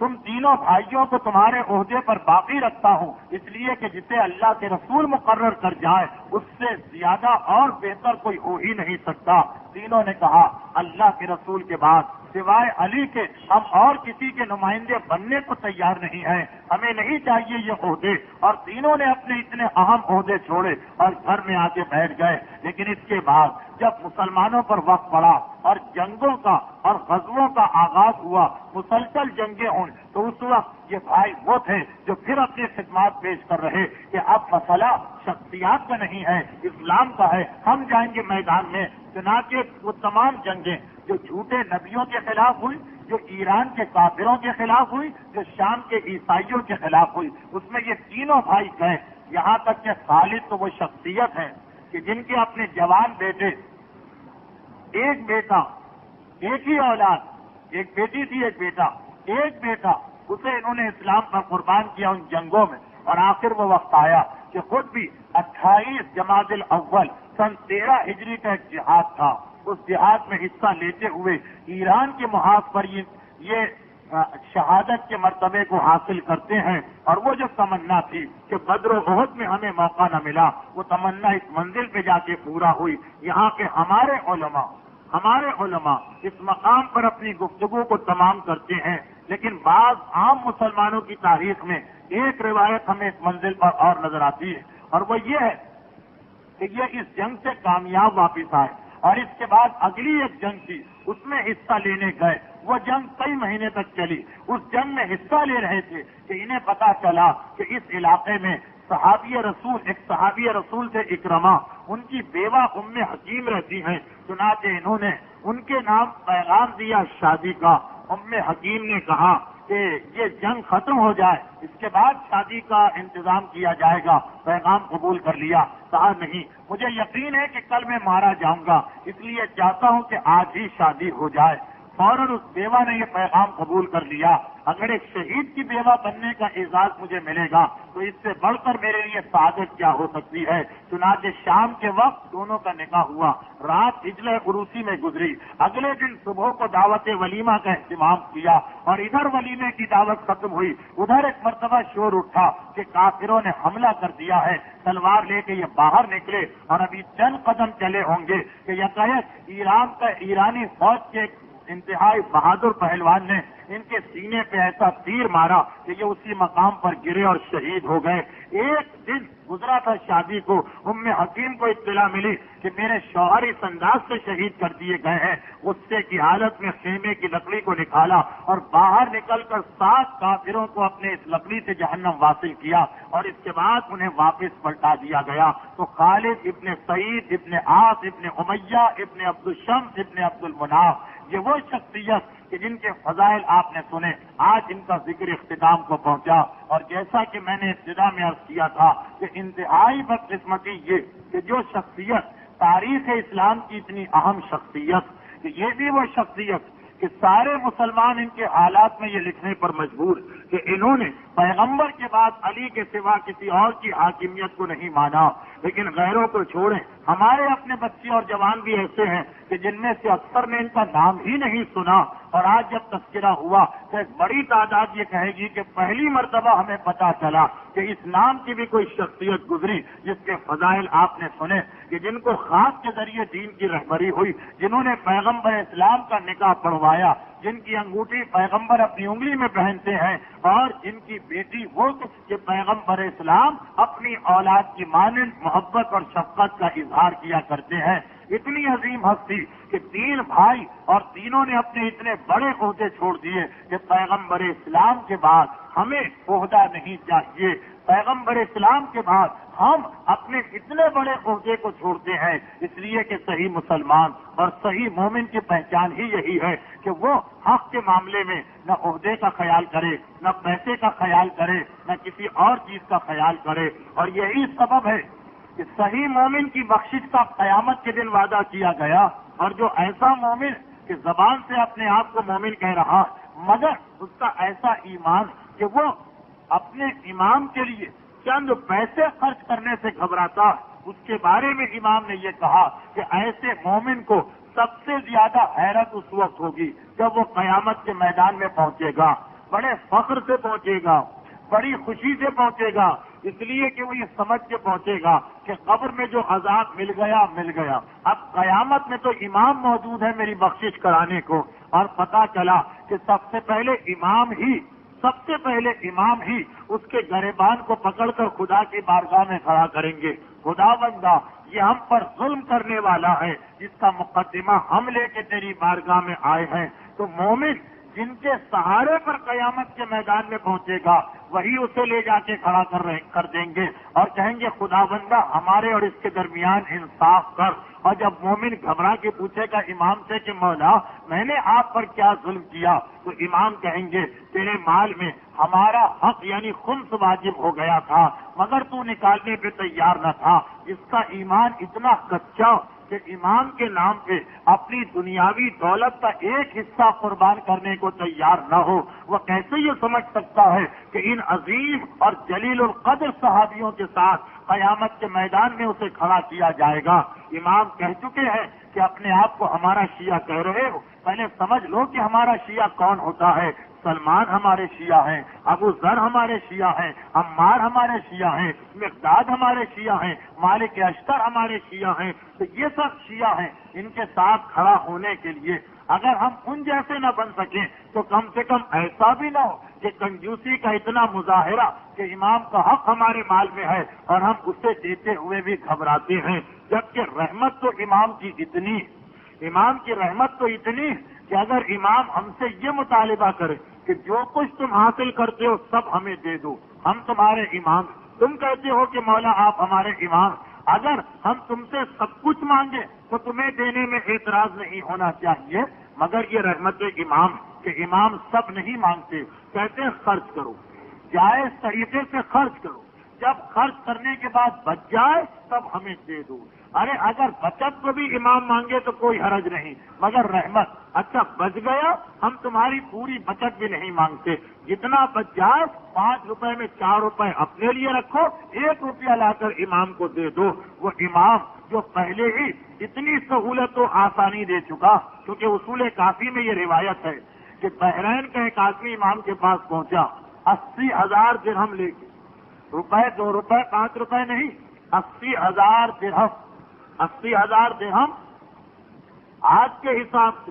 تم تینوں بھائیوں کو تمہارے عہدے پر باقی رکھتا ہوں، اس لیے کہ جسے اللہ کے رسول مقرر کر جائے اس سے زیادہ اور بہتر کوئی ہو ہی نہیں سکتا. تینوں نے کہا اللہ کے رسول کے بعد سوائے علی کے ہم اور کسی کے نمائندے بننے کو تیار نہیں ہیں، ہمیں نہیں چاہیے یہ عہدے. اور تینوں نے اپنے اتنے اہم عہدے چھوڑے اور گھر میں آ کے بیٹھ گئے. لیکن اس کے بعد جب مسلمانوں پر وقت پڑا اور جنگوں کا اور غزووں کا آغاز ہوا، مسلسل جنگیں ہوئیں، تو اس وقت یہ بھائی وہ تھے جو پھر اپنی خدمات پیش کر رہے کہ اب مسئلہ شخصیات کا نہیں ہے، اسلام کا ہے، ہم جائیں گے میدان میں. چنانچہ وہ تمام جنگیں جو جھوٹے نبیوں کے خلاف ہوئی، جو ایران کے کافروں کے خلاف ہوئی، جو شام کے عیسائیوں کے خلاف ہوئی، اس میں یہ تینوں بھائی گئے. یہاں تک کہ خالد تو وہ شخصیت ہے کہ جن کے اپنے جوان بیٹے، ایک بیٹا، ایک ہی اولاد، ایک بیٹی تھی ایک بیٹا، ایک بیٹا، اسے انہوں نے اسلام پر قربان کیا ان جنگوں میں. اور آخر وہ وقت آیا کہ خود بھی 28 جمادی الاول سن 13 ہجری کا ایک جہاد تھا، اس جہاد میں حصہ لیتے ہوئے ایران کے محاذ پر یہ شہادت کے مرتبے کو حاصل کرتے ہیں. اور وہ جو تمنا تھی کہ بدر و احد میں ہمیں موقع نہ ملا، وہ تمنا اس منزل پہ جا کے پورا ہوئی. یہاں کے ہمارے علماء اس مقام پر اپنی گفتگو کو تمام کرتے ہیں، لیکن بعض عام مسلمانوں کی تاریخ میں ایک روایت ہمیں اس منزل پر اور نظر آتی ہے، اور وہ یہ ہے کہ یہ اس جنگ سے کامیاب واپس آئے اور اس کے بعد اگلی ایک جنگ تھی اس میں حصہ لینے گئے. وہ جنگ کئی مہینے تک چلی. اس جنگ میں حصہ لے رہے تھے کہ انہیں پتا چلا کہ اس علاقے میں ایک صحابی رسول تھے اکرما، ان کی بیوہ ام حکیم رہتی ہیں. چنانچہ انہوں نے ان کے نام پیغام دیا شادی کا. ام حکیم نے کہا کہ یہ جنگ ختم ہو جائے، اس کے بعد شادی کا انتظام کیا جائے گا. پیغام قبول کر لیا. کہا نہیں، مجھے یقین ہے کہ کل میں مارا جاؤں گا، اس لیے چاہتا ہوں کہ آج ہی شادی ہو جائے. فوراً اس بیوہ نے یہ پیغام قبول کر لیا. اگر ایک شہید کی بیوہ بننے کا اعزاز مجھے ملے گا تو اس سے بڑھ کر میرے لیے سعادت کیا ہو سکتی ہے. چنانچہ شام کے وقت دونوں کا نکاح ہوا. رات ہجلہ عروسی میں گزری. اگلے دن صبح کو دعوت ولیمہ کا اہتمام کیا اور ادھر ولیمے کی دعوت ختم ہوئی، ادھر ایک مرتبہ شور اٹھا کہ کافروں نے حملہ کر دیا ہے. تلوار لے کے یہ باہر نکلے اور ابھی چند قدم چلے ہوں گے کہ یکایک ایرانی فوج کے انتہائی بہادر پہلوان نے ان کے سینے پہ ایسا تیر مارا کہ یہ اسی مقام پر گرے اور شہید ہو گئے۔ ایک دن گزرا تھا شادی کو، ام حکیم کو اطلاع ملی کہ میرے شوہر اس انداز سے شہید کر دیے گئے ہیں۔ غصے کی حالت میں خیمے کی لکڑی کو نکالا اور باہر نکل کر 7 کافروں کو اپنے اس لکڑی سے جہنم واصل کیا اور اس کے بعد انہیں واپس پلٹا دیا گیا۔ تو خالد ابن سعید ابن عاص ابن امیہ ابن عبد الشمس ابن عبد المناف، یہ وہ شخصیت کہ جن کے فضائل آپ نے سنے، آج ان کا ذکر اختتام کو پہنچا۔ اور جیسا کہ میں نے ابتدا میں عرض کیا تھا کہ انتہائی بدقسمتی یہ کہ جو شخصیت تاریخ اسلام کی اتنی اہم شخصیت، کہ یہ بھی وہ شخصیت کہ سارے مسلمان ان کے حالات میں یہ لکھنے پر مجبور کہ انہوں نے پیغمبر کے بعد علی کے سوا کسی اور کی حاکمیت کو نہیں مانا، لیکن غیروں کو چھوڑیں۔ ہمارے اپنے بچے اور جوان بھی ایسے ہیں کہ جن میں سے اکثر نے ان کا نام ہی نہیں سنا، اور آج جب تذکرہ ہوا تو ایک بڑی تعداد یہ کہے گی کہ پہلی مرتبہ ہمیں پتا چلا کہ اس نام کی بھی کوئی شخصیت گزری جس کے فضائل آپ نے سنے، کہ جن کو خواب کے ذریعے دین کی رہبری ہوئی، جنہوں نے پیغمبر اسلام کا نکاح پڑھوایا، جن کی انگوٹھی پیغمبر اپنی انگلی میں پہنتے ہیں، اور جن کی بیٹی وہ کہ پیغمبر اسلام اپنی اولاد کی مانند محبت اور شفقت کا اظہار کیا کرتے ہیں۔ اتنی عظیم ہستی کہ 3 بھائی اور تینوں نے اپنے اتنے بڑے عہدے چھوڑ دیے کہ پیغمبر اسلام کے بعد ہمیں عہدہ نہیں چاہیے، پیغمبر اسلام کے بعد ہم اپنے اتنے بڑے عہدے کو چھوڑتے ہیں، اس لیے کہ صحیح مسلمان اور صحیح مومن کی پہچان ہی یہی ہے کہ وہ حق کے معاملے میں نہ عہدے کا خیال کرے، نہ پیسے کا خیال کرے، نہ کسی اور چیز کا خیال کرے۔ اور یہی سبب ہے کہ صحیح مومن کی بخشش کا قیامت کے دن وعدہ کیا گیا، اور جو ایسا مومن کہ زبان سے اپنے آپ کو مومن کہہ رہا مگر اس کا ایسا ایمان کہ وہ اپنے امام کے لیے چند پیسے خرچ کرنے سے گھبراتا، اس کے بارے میں امام نے یہ کہا کہ ایسے مومن کو سب سے زیادہ حیرت اس وقت ہوگی جب وہ قیامت کے میدان میں پہنچے گا، بڑے فخر سے پہنچے گا، بڑی خوشی سے پہنچے گا، اس لیے کہ وہ یہ سمجھ کے پہنچے گا کہ قبر میں جو عذاب مل گیا مل گیا، اب قیامت میں تو امام موجود ہے میری بخشش کرانے کو۔ اور پتا چلا کہ سب سے پہلے امام ہی اس کے گریبان کو پکڑ کر خدا کی بارگاہ میں کھڑا کریں گے، خدا بندہ یہ ہم پر ظلم کرنے والا ہے، جس کا مقدمہ ہم لے کے تیری بارگاہ میں آئے ہیں۔ تو مومن جن کے سہارے پر قیامت کے میدان میں پہنچے گا وہی اسے لے جا کے کھڑا کر دیں گے اور کہیں گے خدا بندہ ہمارے اور اس کے درمیان انصاف کر۔ اور جب مومن گھبرا کے پوچھے گا امام سے کہ مولا میں نے آپ پر کیا ظلم کیا، تو امام کہیں گے تیرے مال میں ہمارا حق یعنی خمس واجب ہو گیا تھا مگر تو نکالنے پہ تیار نہ تھا۔ جس کا ایمان اتنا کچا کہ امام کے نام پہ اپنی دنیاوی دولت کا ایک حصہ قربان کرنے کو تیار نہ ہو، وہ کیسے یہ سمجھ سکتا ہے کہ ان عظیم اور جلیل القدر صحابیوں کے ساتھ قیامت کے میدان میں اسے کھڑا کیا جائے گا۔ امام کہہ چکے ہیں کہ اپنے آپ کو ہمارا شیعہ کہہ رہے ہو، پہلے سمجھ لو کہ ہمارا شیعہ کون ہوتا ہے۔ سلمان ہمارے شیعہ ہیں، ابو ذر ہمارے شیعہ ہیں، عمار ہمارے شیعہ ہیں، مقداد ہمارے شیعہ ہیں، مالک اشتر ہمارے شیعہ ہیں۔ تو یہ سب شیعہ ہیں، ان کے ساتھ کھڑا ہونے کے لیے اگر ہم ان جیسے نہ بن سکیں تو کم سے کم ایسا بھی نہ ہو کہ کنجوسی کا اتنا مظاہرہ کہ امام کا حق ہمارے مال میں ہے اور ہم اسے دیتے ہوئے بھی گھبراتے ہیں، جبکہ رحمت تو امام کی رحمت تو اتنی کہ اگر امام ہم سے یہ مطالبہ کرے کہ جو کچھ تم حاصل کرتے ہو سب ہمیں دے دو، ہم تمہارے امام، تم کہتے ہو کہ مولا آپ ہمارے امام، اگر ہم تم سے سب کچھ مانگے تو تمہیں دینے میں اعتراض نہیں ہونا چاہیے، مگر یہ رحمت امام کہ امام سب نہیں مانگتے، کہتے ہیں خرچ کرو، جائز طریقے سے خرچ کرو، جب خرچ کرنے کے بعد بچ جائے تب ہمیں دے دو۔ ارے اگر بچت کو بھی امام مانگے تو کوئی حرج نہیں، مگر رحمت، اچھا بچ گیا ہم تمہاری پوری بچت بھی نہیں مانگتے، جتنا بچ جائے 5 روپے میں 4 روپے اپنے لیے رکھو، 1 روپیہ لا کر امام کو دے دو۔ وہ امام جو پہلے ہی اتنی سہولت و آسانی دے چکا، کیونکہ اصول کافی میں یہ روایت ہے کہ بحرین کا ایک آدمی امام کے پاس پہنچا 80,000 درہم لے کے، روپے 2 روپے 5 روپے نہیں، 80,000 درہم، 80,000 درہم آج کے حساب سے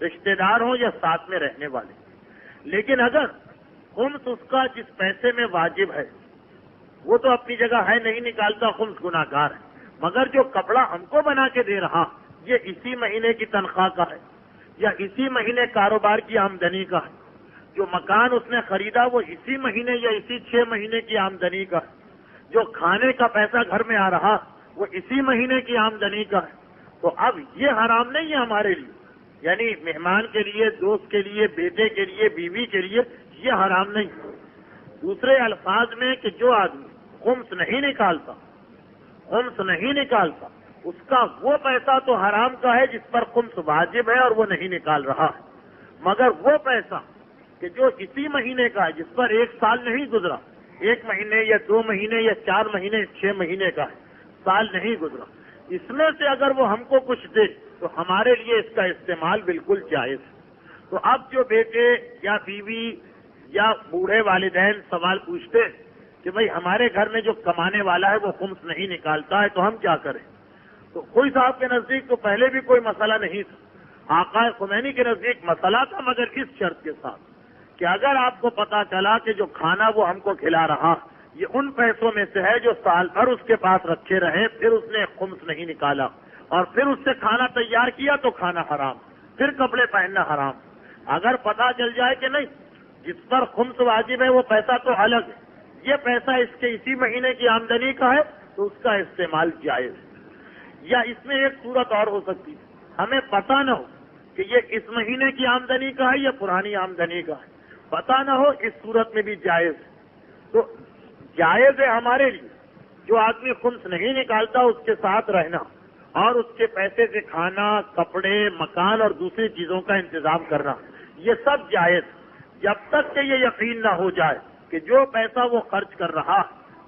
رشتہ دار ہوں یا ساتھ میں رہنے والے. لیکن اگر خمس اس کا جس پیسے میں واجب ہے وہ تو اپنی جگہ ہے, نہیں نکالتا, خمس گناہگار ہے. مگر جو کپڑا ہم کو بنا کے دے رہا یہ اسی مہینے کی تنخواہ کا ہے یا اسی مہینے کاروبار کی آمدنی کا ہے. جو مکان اس نے خریدا وہ اسی مہینے یا اسی 6 مہینے کی آمدنی کا ہے. جو کھانے کا پیسہ گھر میں آ رہا وہ اسی مہینے کی آمدنی کا ہے. تو اب یہ حرام نہیں ہے ہمارے لیے, یعنی مہمان کے لیے, دوست کے لیے, بیٹے کے لیے, بیوی کے لیے یہ حرام نہیں. دوسرے الفاظ میں کہ جو آدمی خمس نہیں نکالتا اس کا وہ پیسہ تو حرام کا ہے جس پر خمس واجب ہے اور وہ نہیں نکال رہا ہے. مگر وہ پیسہ کہ جو اسی مہینے کا ہے جس پر 1 سال نہیں گزرا, 1 مہینے یا 2 مہینے یا 4 مہینے 6 مہینے کا ہے, سال نہیں گزرا, اس میں سے اگر وہ ہم کو کچھ دے تو ہمارے لیے اس کا استعمال بالکل جائز ہے. تو اب جو بیٹے یا بیوی یا بوڑھے والدین سوال پوچھتے کہ بھئی ہمارے گھر میں جو کمانے والا ہے وہ خمس نہیں نکالتا ہے تو ہم کیا کریں؟ تو کوئی صاحب کے نزدیک تو پہلے بھی کوئی مسئلہ نہیں تھا, آقا خمینی کے نزدیک مسئلہ تھا, مگر اس شرط کے ساتھ کہ اگر آپ کو پتا چلا کہ جو کھانا وہ ہم کو کھلا رہا یہ ان پیسوں میں سے ہے جو سال بھر اس کے پاس رکھے رہے, پھر اس نے خمس نہیں نکالا اور پھر اس سے کھانا تیار کیا تو کھانا حرام, پھر کپڑے پہننا حرام. اگر پتا چل جائے کہ نہیں جس پر خمس واجب ہے وہ پیسہ تو الگ ہے, یہ پیسہ اس کے اسی مہینے کی آمدنی کا ہے تو اس کا استعمال جائز ہے. یا اس میں ایک صورت اور ہو سکتی ہے, ہمیں پتہ نہ ہو کہ یہ اس مہینے کی آمدنی کا ہے یا پرانی آمدنی کا ہے, پتہ نہ ہو, اس صورت میں بھی جائز ہے. تو جائز ہے ہمارے لیے جو آدمی خمس نہیں نکالتا اس کے ساتھ رہنا اور اس کے پیسے سے کھانا, کپڑے, مکان اور دوسری چیزوں کا انتظام کرنا, یہ سب جائز, جب تک کہ یہ یقین نہ ہو جائے کہ جو پیسہ وہ خرچ کر رہا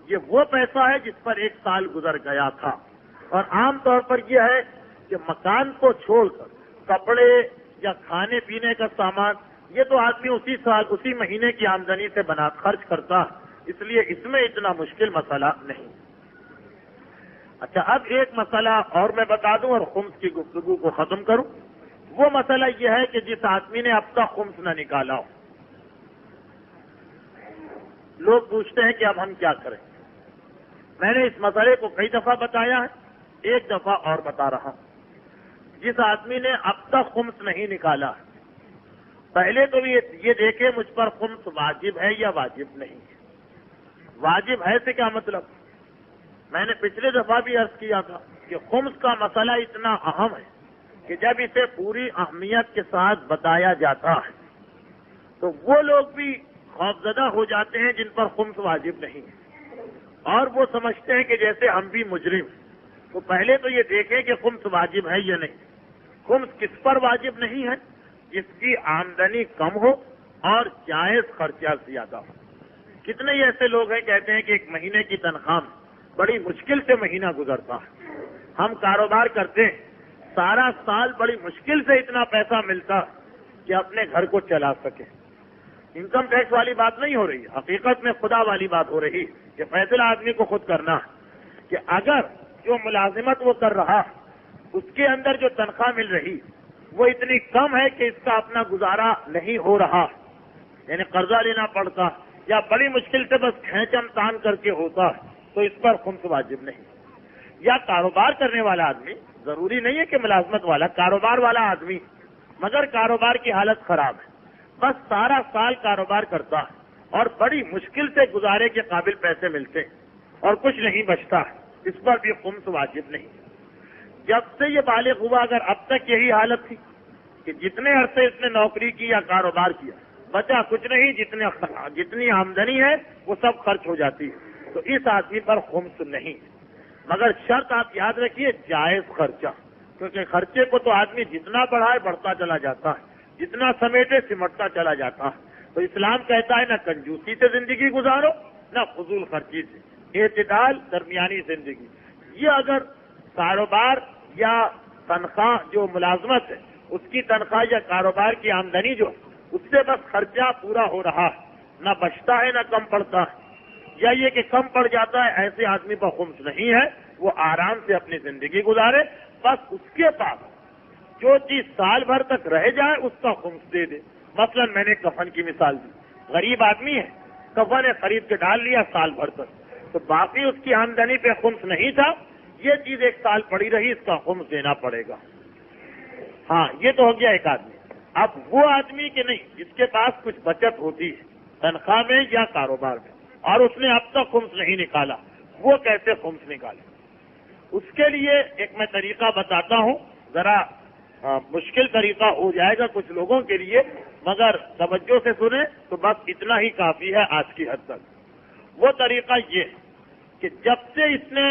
یہ وہ پیسہ ہے جس پر 1 سال گزر گیا تھا. اور عام طور پر یہ ہے کہ مکان کو چھوڑ کر کپڑے یا کھانے پینے کا سامان یہ تو آدمی اسی سال اسی مہینے کی آمدنی سے بنا خرچ کرتا, اس لیے اس میں اتنا مشکل مسئلہ نہیں. اچھا, اب ایک مسئلہ اور میں بتا دوں اور خمس کی گفتگو کو ختم کروں. وہ مسئلہ یہ ہے کہ جس آدمی نے اب تک خمس نہ نکالا ہو, لوگ پوچھتے ہیں کہ اب ہم کیا کریں. میں نے اس مسئلے کو کئی دفعہ بتایا ہے, ایک دفعہ اور بتا رہا ہوں. جس آدمی نے اب تک خمس نہیں نکالا, پہلے تو یہ دیکھے مجھ پر خمس واجب ہے یا واجب نہیں ہے. واجب ہے سے کیا مطلب؟ میں نے پچھلے دفعہ بھی عرض کیا تھا کہ خمس کا مسئلہ اتنا اہم ہے کہ جب اسے پوری اہمیت کے ساتھ بتایا جاتا ہے تو وہ لوگ بھی خوفزدہ ہو جاتے ہیں جن پر خمس واجب نہیں ہے, اور وہ سمجھتے ہیں کہ جیسے ہم بھی مجرم. تو پہلے تو یہ دیکھیں کہ خمس واجب ہے یا نہیں. خمس کس پر واجب نہیں ہے؟ جس کی آمدنی کم ہو اور جائز خرچہ زیادہ ہو. کتنے ہی ایسے لوگ ہیں کہتے ہیں کہ 1 مہینے کی تنخواہ میں بڑی مشکل سے مہینہ گزرتا ہے, ہم کاروبار کرتے ہیں, سارا سال بڑی مشکل سے اتنا پیسہ ملتا کہ اپنے گھر کو چلا سکے. انکم ٹیکس والی بات نہیں ہو رہی, حقیقت میں خدا والی بات ہو رہی کہ فیصلہ آدمی کو خود کرنا ہے کہ اگر جو ملازمت وہ کر رہا اس کے اندر جو تنخواہ مل رہی وہ اتنی کم ہے کہ اس کا اپنا گزارا نہیں ہو رہا, یعنی قرضہ لینا پڑتا یا بڑی مشکل سے بس کھینچم تان کر کے ہوتا, تو اس پر خمس واجب نہیں. یا کاروبار کرنے والا آدمی, ضروری نہیں ہے کہ ملازمت والا, کاروبار والا آدمی مگر کاروبار کی حالت خراب ہے, بس سارا سال کاروبار کرتا ہے اور بڑی مشکل سے گزارے کے قابل پیسے ملتے اور کچھ نہیں بچتا, اس پر بھی خمس واجب نہیں. جب سے یہ بالغ ہوا اگر اب تک یہی حالت تھی کہ جتنے عرصے اس نے نوکری کی یا کاروبار کیا بچا کچھ نہیں, جتنی آمدنی ہے وہ سب خرچ ہو جاتی ہے, تو اس آدمی پر خمس نہیں. مگر شرط آپ یاد رکھیے جائز خرچہ, کیونکہ خرچے کو تو آدمی جتنا بڑھائے بڑھتا چلا جاتا ہے, جتنا سمیٹے سمٹتا چلا جاتا ہے. تو اسلام کہتا ہے نہ کنجوسی سے زندگی گزارو نہ فضول خرچی سے, اعتدال درمیانی زندگی. یہ اگر کاروبار یا تنخواہ جو ملازمت ہے اس کی تنخواہ یا کاروبار کی آمدنی جو اس سے بس خرچہ پورا ہو رہا ہے, نہ بچتا ہے نہ کم پڑتا ہے, یا یہ کہ کم پڑ جاتا ہے, ایسے آدمی پر خمس نہیں ہے. وہ آرام سے اپنی زندگی گزارے, بس اس کے پاس جو چیز سال بھر تک رہ جائے اس کا خمس دے دے. مثلا میں نے کفن کی مثال دی. غریب آدمی ہے, کفن خرید کے ڈال لیا سال بھر تک, تو باقی اس کی آمدنی پہ خمس نہیں تھا, یہ چیز ایک سال پڑی رہی, اس کا خمس دینا پڑے گا. ہاں, یہ تو ہو گیا ایک آدمی. اب وہ آدمی کہ نہیں جس کے پاس کچھ بچت ہوتی ہے تنخواہ میں یا کاروبار میں, اور اس نے اب تک خمس نہیں نکالا, وہ کیسے خمس نکالے؟ اس کے لیے ایک میں طریقہ بتاتا ہوں, ذرا مشکل طریقہ ہو جائے گا کچھ لوگوں کے لیے, مگر توجہ سے سنیں تو بس اتنا ہی کافی ہے آج کی حد تک. وہ طریقہ یہ کہ جب سے اس نے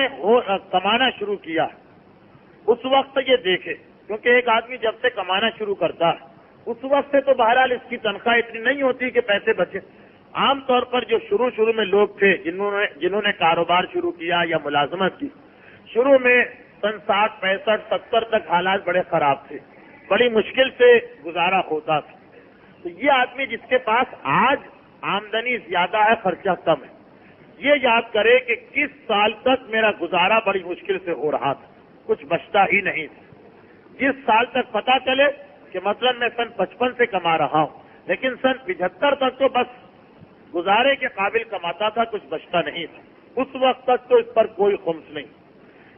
کمانا شروع کیا اس وقت یہ دیکھے, کیونکہ ایک آدمی جب سے کمانا شروع کرتا ہے اس وقت سے تو بہرحال اس کی تنخواہ اتنی نہیں ہوتی کہ پیسے بچے. عام طور پر جو شروع میں لوگ تھے جنہوں نے کاروبار شروع کیا یا ملازمت کی, شروع میں 60 65 70 تک حالات بڑے خراب تھے, بڑی مشکل سے گزارا ہوتا تھا. تو یہ آدمی جس کے پاس آج آمدنی زیادہ ہے خرچہ کم ہے, یہ یاد کرے کہ کس سال تک میرا گزارا بڑی مشکل سے ہو رہا تھا, کچھ بچتا ہی نہیں تھا. جس سال تک پتا چلے کہ مثلا میں سن 55 سے کما رہا ہوں, لیکن سن 75 تک تو بس گزارے کے قابل کماتا تھا, کچھ بچتا نہیں تھا, اس وقت تک تو اس پر کوئی خمس نہیں.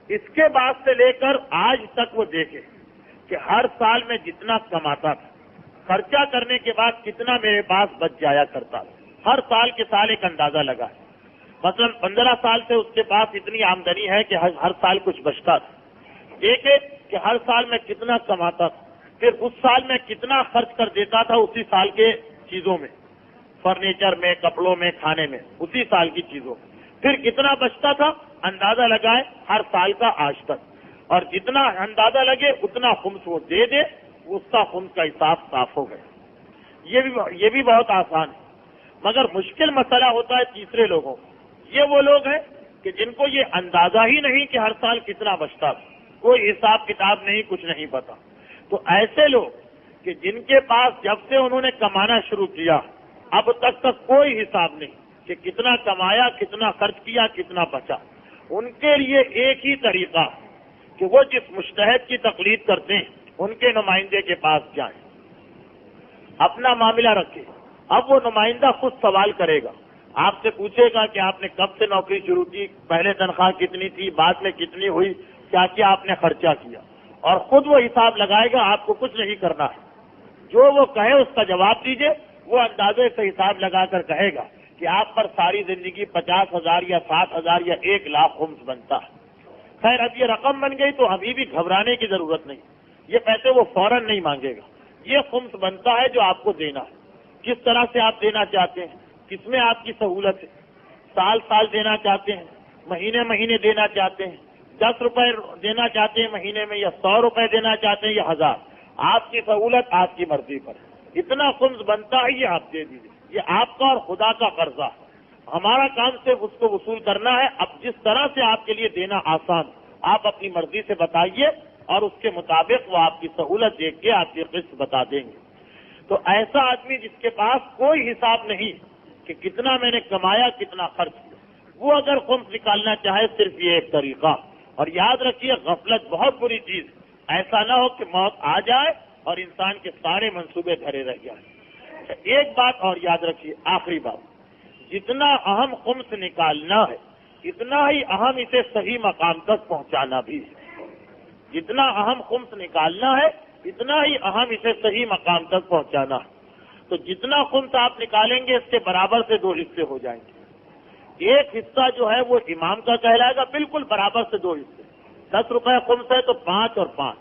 اس کے بعد سے لے کر آج تک وہ دیکھے کہ ہر سال میں جتنا کماتا تھا, خرچہ کرنے کے بعد کتنا میرے پاس بچ جایا کرتا تھا. ہر سال کے سال ایک اندازہ لگا ہے. مثلا 15 سال سے اس کے پاس اتنی آمدنی ہے کہ ہر سال کچھ بچتا تھا. دیکھے کہ ہر سال میں کتنا کماتا تھا, پھر اس سال میں کتنا خرچ کر دیتا تھا اسی سال کے چیزوں میں, فرنیچر میں, کپڑوں میں, کھانے میں, اسی سال کی چیزوں میں, پھر کتنا بچتا تھا اندازہ لگائے ہر سال کا آج تک, اور جتنا اندازہ لگے اتنا خمس وہ دے دے, اس کا خمس کا حساب صاف ہو گیا. یہ بھی بہت آسان ہے, مگر مشکل مسئلہ ہوتا ہے تیسرے لوگوں. یہ وہ لوگ ہیں کہ جن کو یہ اندازہ ہی نہیں کہ ہر سال کتنا بچتا تھا, کوئی حساب کتاب نہیں, کچھ نہیں پتا. تو ایسے لوگ کہ جن کے پاس جب سے انہوں نے کمانا شروع کیا اب تک کوئی حساب نہیں کہ کتنا کمایا, کتنا خرچ کیا, کتنا بچا, ان کے لیے ایک ہی طریقہ کہ وہ جس مجتہد کی تقلید کرتے ہیں ان کے نمائندے کے پاس جائیں, اپنا معاملہ رکھیں. اب وہ نمائندہ خود سوال کرے گا, آپ سے پوچھے گا کہ آپ نے کب سے نوکری شروع کی, پہلے تنخواہ کتنی تھی, بعد میں کتنی ہوئی, کیا کیا آپ نے خرچہ کیا, اور خود وہ حساب لگائے گا. آپ کو کچھ نہیں کرنا ہے, جو وہ کہے اس کا جواب دیجئے. وہ اندازے سے حساب لگا کر کہے گا کہ آپ پر ساری زندگی 50,000 یا 60,000 یا 1 لاکھ خمس بنتا ہے. خیر, اب یہ رقم بن گئی تو ابھی بھی گھبرانے کی ضرورت نہیں, یہ پیسے وہ فوراً نہیں مانگے گا. یہ خمس بنتا ہے جو آپ کو دینا ہے. کس طرح سے آپ دینا چاہتے ہیں, کس میں آپ کی سہولت ہے, سال دینا چاہتے ہیں, مہینے دینا چاہتے ہیں, 10 روپے دینا چاہتے ہیں مہینے میں, یا 100 روپے دینا چاہتے ہیں, یا 1000, آپ کی سہولت, آپ کی مرضی پر. اتنا خمس بنتا ہے یہ آپ دے دیجیے, یہ آپ کا اور خدا کا قرضہ ہے. ہمارا کام صرف اس کو وصول کرنا ہے. اب جس طرح سے آپ کے لیے دینا آسان, آپ اپنی مرضی سے بتائیے اور اس کے مطابق وہ آپ کی سہولت دیکھ کے آپ کی قسط بتا دیں گے. تو ایسا آدمی جس کے پاس کوئی حساب نہیں کہ کتنا میں نے کمایا, کتنا خرچ کیا, وہ اگر خمس نکالنا چاہے صرف یہ ایک طریقہ. اور یاد رکھیے غفلت بہت بری چیز, ایسا نہ ہو کہ موت آ جائے اور انسان کے سارے منصوبے دھرے رہ جائیں. ایک بات اور یاد رکھیے, آخری بات, جتنا اہم خمس نکالنا ہے اتنا ہی اہم اسے صحیح مقام تک پہنچانا بھی ہے. جتنا اہم خمس نکالنا ہے اتنا ہی اہم اسے صحیح مقام تک پہنچانا ہے. تو جتنا خمس آپ نکالیں گے اس کے برابر سے 2 حصے ہو جائیں گے. ایک حصہ جو ہے وہ امام کا کہلائے گا, بالکل برابر سے 2 حصے. 10 روپے خمس ہے تو 5 اور 5,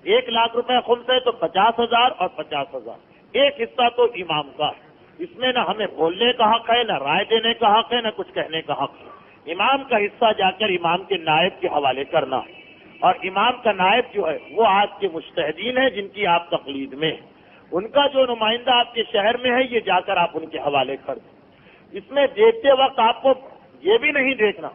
1 لاکھ روپے خمس ہے تو 50,000 اور 50,000. ایک حصہ تو امام کا ہے, اس میں نہ ہمیں بولنے کا حق ہے, نہ رائے دینے کا حق ہے, نہ کچھ کہنے کا حق ہے. امام کا حصہ جا کر امام کے نائب کے حوالے کرنا ہے, اور امام کا نائب جو ہے وہ آج کے مجتہدین ہیں جن کی آپ تقلید میں, ان کا جو نمائندہ آپ کے شہر میں ہے یہ جا کر آپ ان کے حوالے کر دیں. اس میں دیکھتے وقت آپ کو یہ بھی نہیں دیکھنا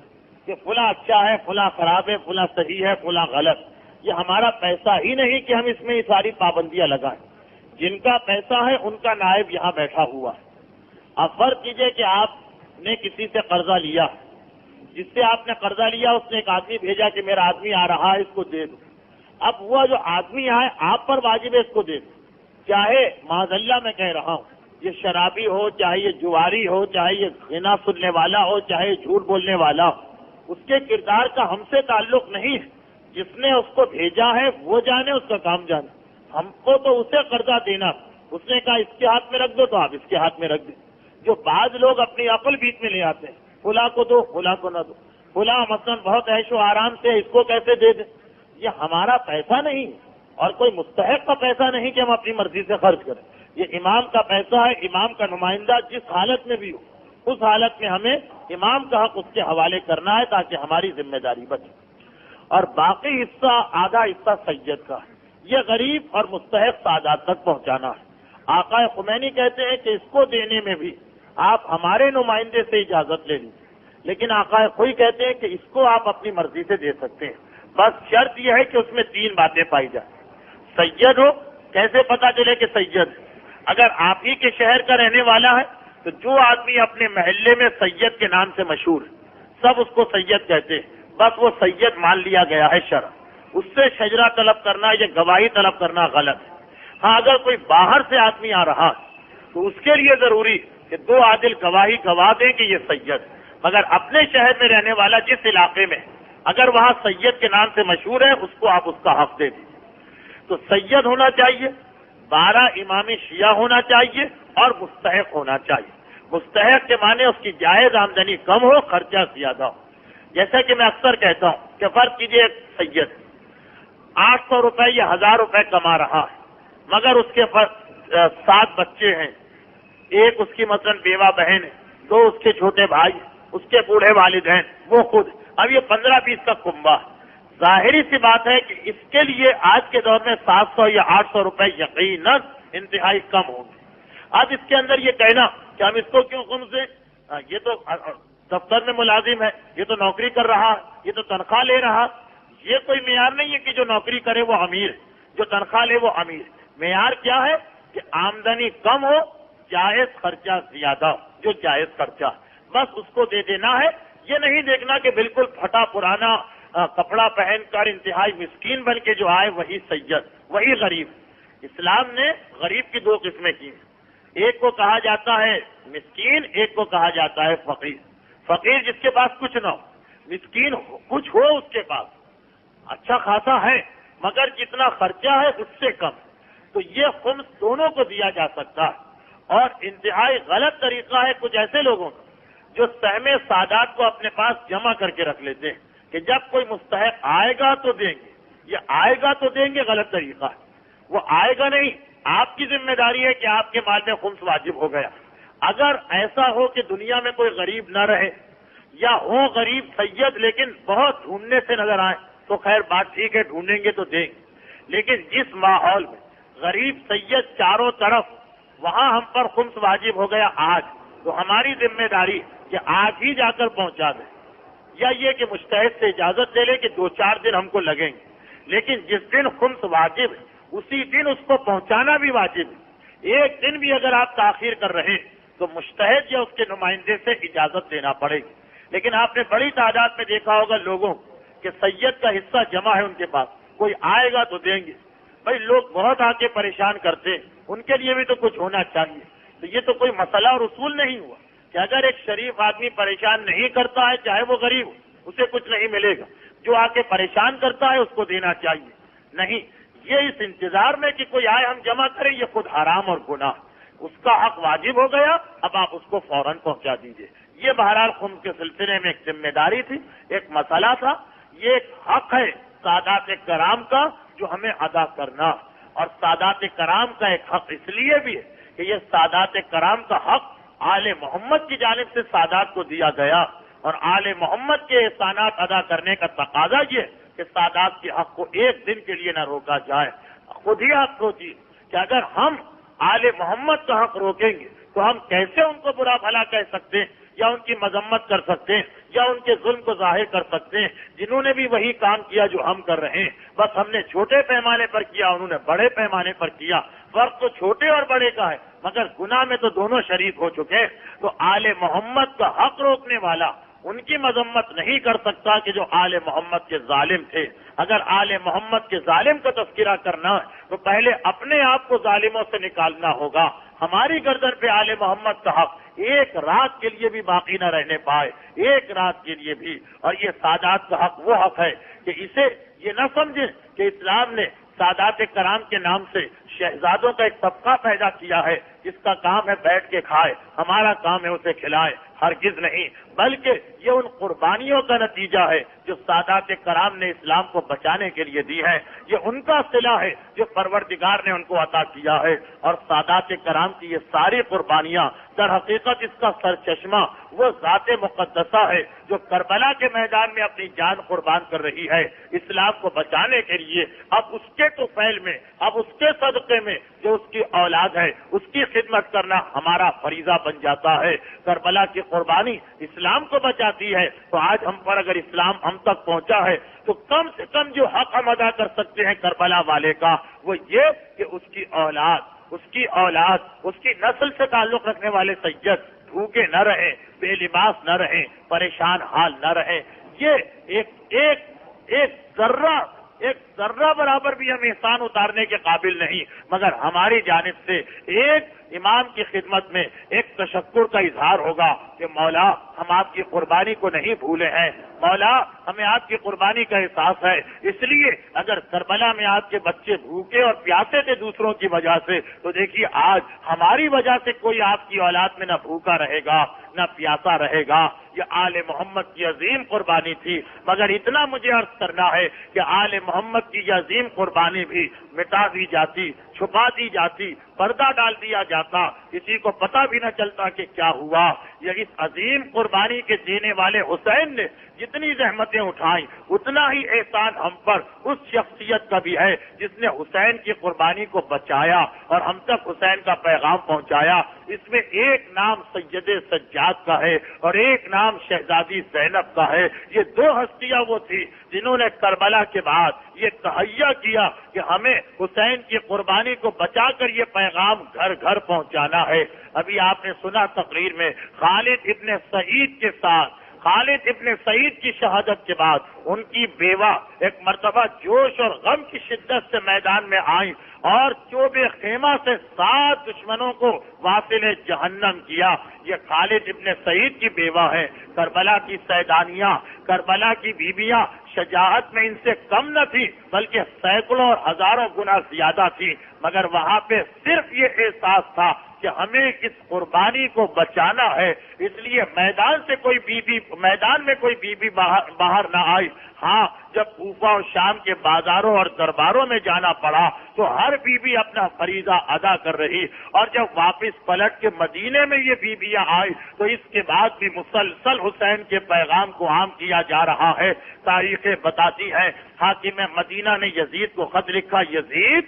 کہ فلاں اچھا ہے, فلاں خراب ہے, فلاں صحیح ہے, فلاں غلط. یہ ہمارا پیسہ ہی نہیں کہ ہم اس میں یہ ساری پابندیاں لگائیں. جن کا پیسہ ہے ان کا نائب یہاں بیٹھا ہوا ہے. اب فرض کیجئے کہ آپ نے کسی سے قرضہ لیا, جس سے آپ نے قرضہ لیا اس نے ایک آدمی بھیجا کہ میرا آدمی آ رہا ہے, اس کو دے دو. اب وہ جو آدمی آئے آپ پر واجب ہے اس کو دے دیں، چاہے معاذ اللہ میں کہہ رہا ہوں یہ شرابی ہو، چاہے یہ جواری ہو، چاہے یہ غنا سننے والا ہو، چاہے جھوٹ بولنے والا ہو، اس کے کردار کا ہم سے تعلق نہیں ہے۔ جس نے اس کو بھیجا ہے وہ جانے، اس کا کام جانے، ہم کو تو اسے قرضہ دینا۔ اس نے کہا اس کے ہاتھ میں رکھ دو تو آپ اس کے ہاتھ میں رکھ دیں۔ جو بعض لوگ اپنی عقل بیچ میں لے آتے ہیں، فلاں کو دو فلاں کو نہ دو، فلاں مثلا بہت عیش و آرام سے اس کو کیسے دے دیں؟ یہ ہمارا پیسہ نہیں اور کوئی مستحق کا پیسہ نہیں کہ ہم اپنی مرضی سے خرچ کریں۔ یہ امام کا پیسہ ہے، امام کا نمائندہ جس حالت میں بھی ہو اس حالت میں ہمیں امام کا حق اس کے حوالے کرنا ہے تاکہ ہماری ذمہ داری بچے، اور باقی حصہ آدھا حصہ سید کا ہے، یہ غریب اور مستحق سادات تک پہنچانا ہے۔ آقا خمینی کہتے ہیں کہ اس کو دینے میں بھی آپ ہمارے نمائندے سے اجازت لے لیجیے، لیکن آقا خوئی کہتے ہیں کہ اس کو آپ اپنی مرضی سے دے سکتے ہیں، بس شرط یہ ہے کہ اس میں 3 باتیں پائی جائیں۔ سید ہو، کیسے پتا چلے کہ سید ہے؟ اگر آپ ہی کے شہر کا رہنے والا ہے تو جو آدمی اپنے محلے میں سید کے نام سے مشہور ہے سب اس کو سید کہتے ہیں، بس وہ سید مان لیا گیا ہے شرع۔ اس سے شجرہ طلب کرنا یا گواہی طلب کرنا غلط ہے۔ ہاں اگر کوئی باہر سے آدمی آ رہا ہے تو اس کے لیے ضروری کہ 2 عادل گواہی گواہ دیں کہ یہ سید ہے، مگر اپنے شہر میں رہنے والا جس علاقے میں اگر وہاں سید کے نام سے مشہور ہے اس کو آپ اس کا حق دے دیجیے۔ تو سید ہونا چاہیے، 12 امام شیعہ ہونا چاہیے اور مستحق ہونا چاہیے۔ مستحق کے معنی اس کی جائز آمدنی کم ہو، خرچہ زیادہ ہو۔ جیسا کہ میں اکثر کہتا ہوں کہ فرض کیجئے ایک سید 800 روپے یا 1000 روپے کما رہا ہے، مگر اس کے 7 بچے ہیں، ایک اس کی مثلا بیوہ بہن ہے، 2 اس کے چھوٹے بھائی، اس کے بوڑھے والدین، وہ خود، اب یہ 15-20 کا کنبہ۔ ظاہری سی بات ہے کہ اس کے لیے آج کے دور میں 700 یا 800 روپے یقیناً انتہائی کم ہوں گے۔ اب اس کے اندر یہ کہنا کہ ہم اس کو کیوں خمس دیں، یہ تو دفتر میں ملازم ہے، یہ تو نوکری کر رہا ہے، یہ تو تنخواہ لے رہا، یہ کوئی معیار نہیں ہے کہ جو نوکری کرے وہ امیر ہے، جو تنخواہ لے وہ امیر ہے۔ معیار کیا ہے کہ آمدنی کم ہو، جائز خرچہ زیادہ ہو، جو جائز خرچہ بس اس کو دے دینا ہے۔ یہ نہیں دیکھنا کہ بالکل پھٹا پرانا کپڑا پہن کر انتہائی مسکین بن کے جو آئے وہی سید، وہی غریب۔ اسلام نے غریب کی 2 قسمیں کی ہیں، ایک کو کہا جاتا ہے مسکین، ایک کو کہا جاتا ہے فقیر۔ فقیر جس کے پاس کچھ نہ ہو، مسکین کچھ ہو اس کے پاس، اچھا خاصا ہے مگر جتنا خرچہ ہے اس سے کم، تو یہ خمس دونوں کو دیا جا سکتا ہے۔ اور انتہائی غلط طریقہ ہے کچھ ایسے لوگوں کا جو سہم سادات کو اپنے پاس جمع کر کے رکھ لیتے ہیں کہ جب کوئی مستحق آئے گا تو دیں گے، یہ آئے گا تو دیں گے، غلط طریقہ ہے۔ وہ آئے گا نہیں، آپ کی ذمہ داری ہے کہ آپ کے مال میں خمس واجب ہو گیا۔ اگر ایسا ہو کہ دنیا میں کوئی غریب نہ رہے یا ہو غریب سید لیکن بہت ڈھونڈنے سے نظر آئے تو خیر بات ٹھیک ہے، ڈھونڈیں گے تو دیں گے، لیکن جس ماحول میں غریب سید چاروں طرف، وہاں ہم پر خمس واجب ہو گیا آج، تو ہماری ذمہ داری کہ آج ہی جا کر پہنچا دیں، یا یہ کہ مجتہد سے اجازت لے لیں کہ 2-4 دن ہم کو لگیں گے، لیکن جس دن خمس واجب ہے اسی دن اس کو پہنچانا بھی واجب ہے۔ ایک دن بھی اگر آپ تاخیر کر رہے ہیں تو مجتہد یا اس کے نمائندے سے اجازت لینا پڑے گی۔ لیکن آپ نے بڑی تعداد میں دیکھا ہوگا لوگوں کہ سید کا حصہ جمع ہے ان کے پاس، کوئی آئے گا تو دیں گے۔ بھائی لوگ بہت آ کے پریشان کرتے ہیں، ان کے لیے بھی تو کچھ ہونا چاہیے۔ تو یہ تو کوئی مسئلہ اور اصول نہیں ہوا کہ اگر ایک شریف آدمی پریشان نہیں کرتا ہے چاہے وہ غریب ہو، اسے کچھ نہیں ملے گا، جو آ کے پریشان کرتا ہے اس کو دینا چاہیے۔ نہیں، یہ اس انتظار میں کہ کوئی آئے ہم جمع کریں، یہ خود حرام اور گناہ، اس کا حق واجب ہو گیا، اب آپ اس کو فوراً پہنچا دیجئے۔ یہ بہرحال خمس کے سلسلے میں ایک ذمہ داری تھی، ایک مسئلہ تھا، یہ ایک حق ہے سادات کرام کا جو ہمیں ادا کرنا، اور سادات کرام کا ایک حق اس لیے بھی ہے کہ یہ سادات کرام کا حق آل محمد کی جانب سے سادات کو دیا گیا، اور آل محمد کے احسانات ادا کرنے کا تقاضا یہ کہ سادات کے حق کو ایک دن کے لیے نہ روکا جائے۔ خود ہی آپ سوچیے کہ اگر ہم آل محمد کا حق روکیں گے تو ہم کیسے ان کو برا بھلا کہہ سکتے ہیں، یا ان کی مذمت کر سکتے ہیں، یا ان کے ظلم کو ظاہر کر سکتے ہیں، جنہوں نے بھی وہی کام کیا جو ہم کر رہے ہیں، بس ہم نے چھوٹے پیمانے پر کیا، انہوں نے بڑے پیمانے پر کیا، فرق تو چھوٹے اور بڑے کا ہے مگر گناہ میں تو دونوں شریک ہو چکے۔ تو آل محمد کا حق روکنے والا ان کی مذمت نہیں کر سکتا کہ جو آل محمد کے ظالم تھے۔ اگر آل محمد کے ظالم کا تذکرہ کرنا ہے تو پہلے اپنے آپ کو ظالموں سے نکالنا ہوگا۔ ہماری گردن پہ آل محمد کا حق ایک رات کے لیے بھی باقی نہ رہنے پائے، ایک رات کے لیے بھی۔ اور یہ سادات کا حق وہ حق ہے کہ اسے یہ نہ سمجھیں کہ اسلام نے سادات کرام کے نام سے شہزادوں کا ایک طبقہ پیدا کیا ہے جس کا کام ہے بیٹھ کے کھائے، ہمارا کام ہے اسے کھلائے، ہرگز نہیں، بلکہ یہ ان قربانیوں کا نتیجہ ہے جو سادات کرام نے اسلام کو بچانے کے لیے دی ہے، یہ ان کا صلہ ہے جو پروردگار نے ان کو عطا کیا ہے۔ اور سادات کرام کی یہ ساری قربانیاں در حقیقت اس کا سرچشمہ وہ ذات مقدسہ ہے جو کربلا کے میدان میں اپنی جان قربان کر رہی ہے اسلام کو بچانے کے لیے۔ اب اس کے توفیل میں، اب اس کے صدقے میں جو اس کی اولاد ہے اس کی خدمت کرنا ہمارا فریضہ بن جاتا ہے۔ کربلا کی قربانی اسلام کو بچاتی ہے، تو آج ہم پر اگر اسلام ہم تک پہنچا ہے تو کم سے کم جو حق ہم ادا کر سکتے ہیں کربلا والے کا وہ یہ کہ اس کی اولاد، اس کی نسل سے تعلق رکھنے والے سید بھوکے نہ رہیں، بے لباس نہ رہیں، پریشان حال نہ رہیں۔ یہ ایک ذرہ برابر بھی ہم احسان اتارنے کے قابل نہیں، مگر ہماری جانب سے ایک امام کی خدمت میں ایک تشکر کا اظہار ہوگا کہ مولا ہم آپ کی قربانی کو نہیں بھولے ہیں، مولا ہمیں آپ کی قربانی کا احساس ہے، اس لیے اگر کربلا میں آپ کے بچے بھوکے اور پیاسے تھے دوسروں کی وجہ سے، تو دیکھیے آج ہماری وجہ سے کوئی آپ کی اولاد میں نہ بھوکا رہے گا نہ پیاسا رہے گا۔ یہ آل محمد کی عظیم قربانی تھی، مگر اتنا مجھے عرض کرنا ہے کہ آل محمد کی یہ عظیم قربانی بھی مٹا دی جاتی، چھپا دی جاتی، پردہ ڈال دیا جاتا، کسی کو پتہ بھی نہ چلتا کہ کیا ہوا۔ یہ اس عظیم قربانی کے دینے والے حسین نے جتنی زحمتیں اٹھائیں اتنا ہی احسان ہم پر اس شخصیت کا بھی ہے جس نے حسین کی قربانی کو بچایا اور ہم تک حسین کا پیغام پہنچایا۔ اس میں ایک نام سید سجاد کا ہے اور ایک نام شہزادی زینب کا ہے۔ یہ دو ہستیاں وہ تھی جنہوں نے کربلا کے بعد یہ تہیا کیا کہ ہمیں حسین کی قربانی کو بچا کر یہ پیغام گھر گھر پہنچانا ہے۔ ابھی آپ نے سنا تقریر میں خالد ابن سعید کے ساتھ، خالد ابن سعید کی شہادت کے بعد ان کی بیوہ ایک مرتبہ جوش اور غم کی شدت سے میدان میں آئیں اور چوبے خیمہ سے 7 دشمنوں کو واصل جہنم کیا۔ یہ خالد ابن سعید کی بیوہ ہے۔ کربلا کی سیدانیاں، کربلا کی بیویاں شجاعت میں ان سے کم نہ تھی بلکہ سینکڑوں اور ہزاروں گنا زیادہ تھی، مگر وہاں پہ صرف یہ احساس تھا کہ ہمیں اس قربانی کو بچانا ہے، اس لیے میدان میں کوئی بی بی باہر نہ آئی۔ ہاں جب کوفہ اور شام کے بازاروں اور درباروں میں جانا پڑا تو ہر بی بی اپنا فریضہ ادا کر رہی، اور جب واپس پلٹ کے مدینے میں یہ بیویاں آئی تو اس کے بعد بھی مسلسل حسین کے پیغام کو عام کیا جا رہا ہے۔ تاریخیں بتاتی ہیں، حاکم مدینہ نے یزید کو خط لکھا، یزید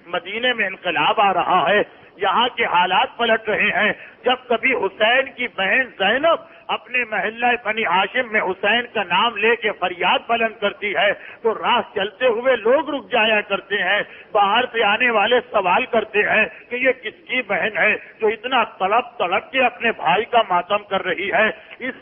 مدینے میں انقلاب آ رہا ہے، یہاں کے حالات پلٹ رہے ہیں۔ جب کبھی حسین کی بہن زینب اپنے محلہ بنی ہاشم میں حسین کا نام لے کے فریاد بلند کرتی ہے تو راہ چلتے ہوئے لوگ رک جایا کرتے ہیں، باہر سے آنے والے سوال کرتے ہیں کہ یہ کس کی بہن ہے جو اتنا تڑپ کے اپنے بھائی کا ماتم کر رہی ہے،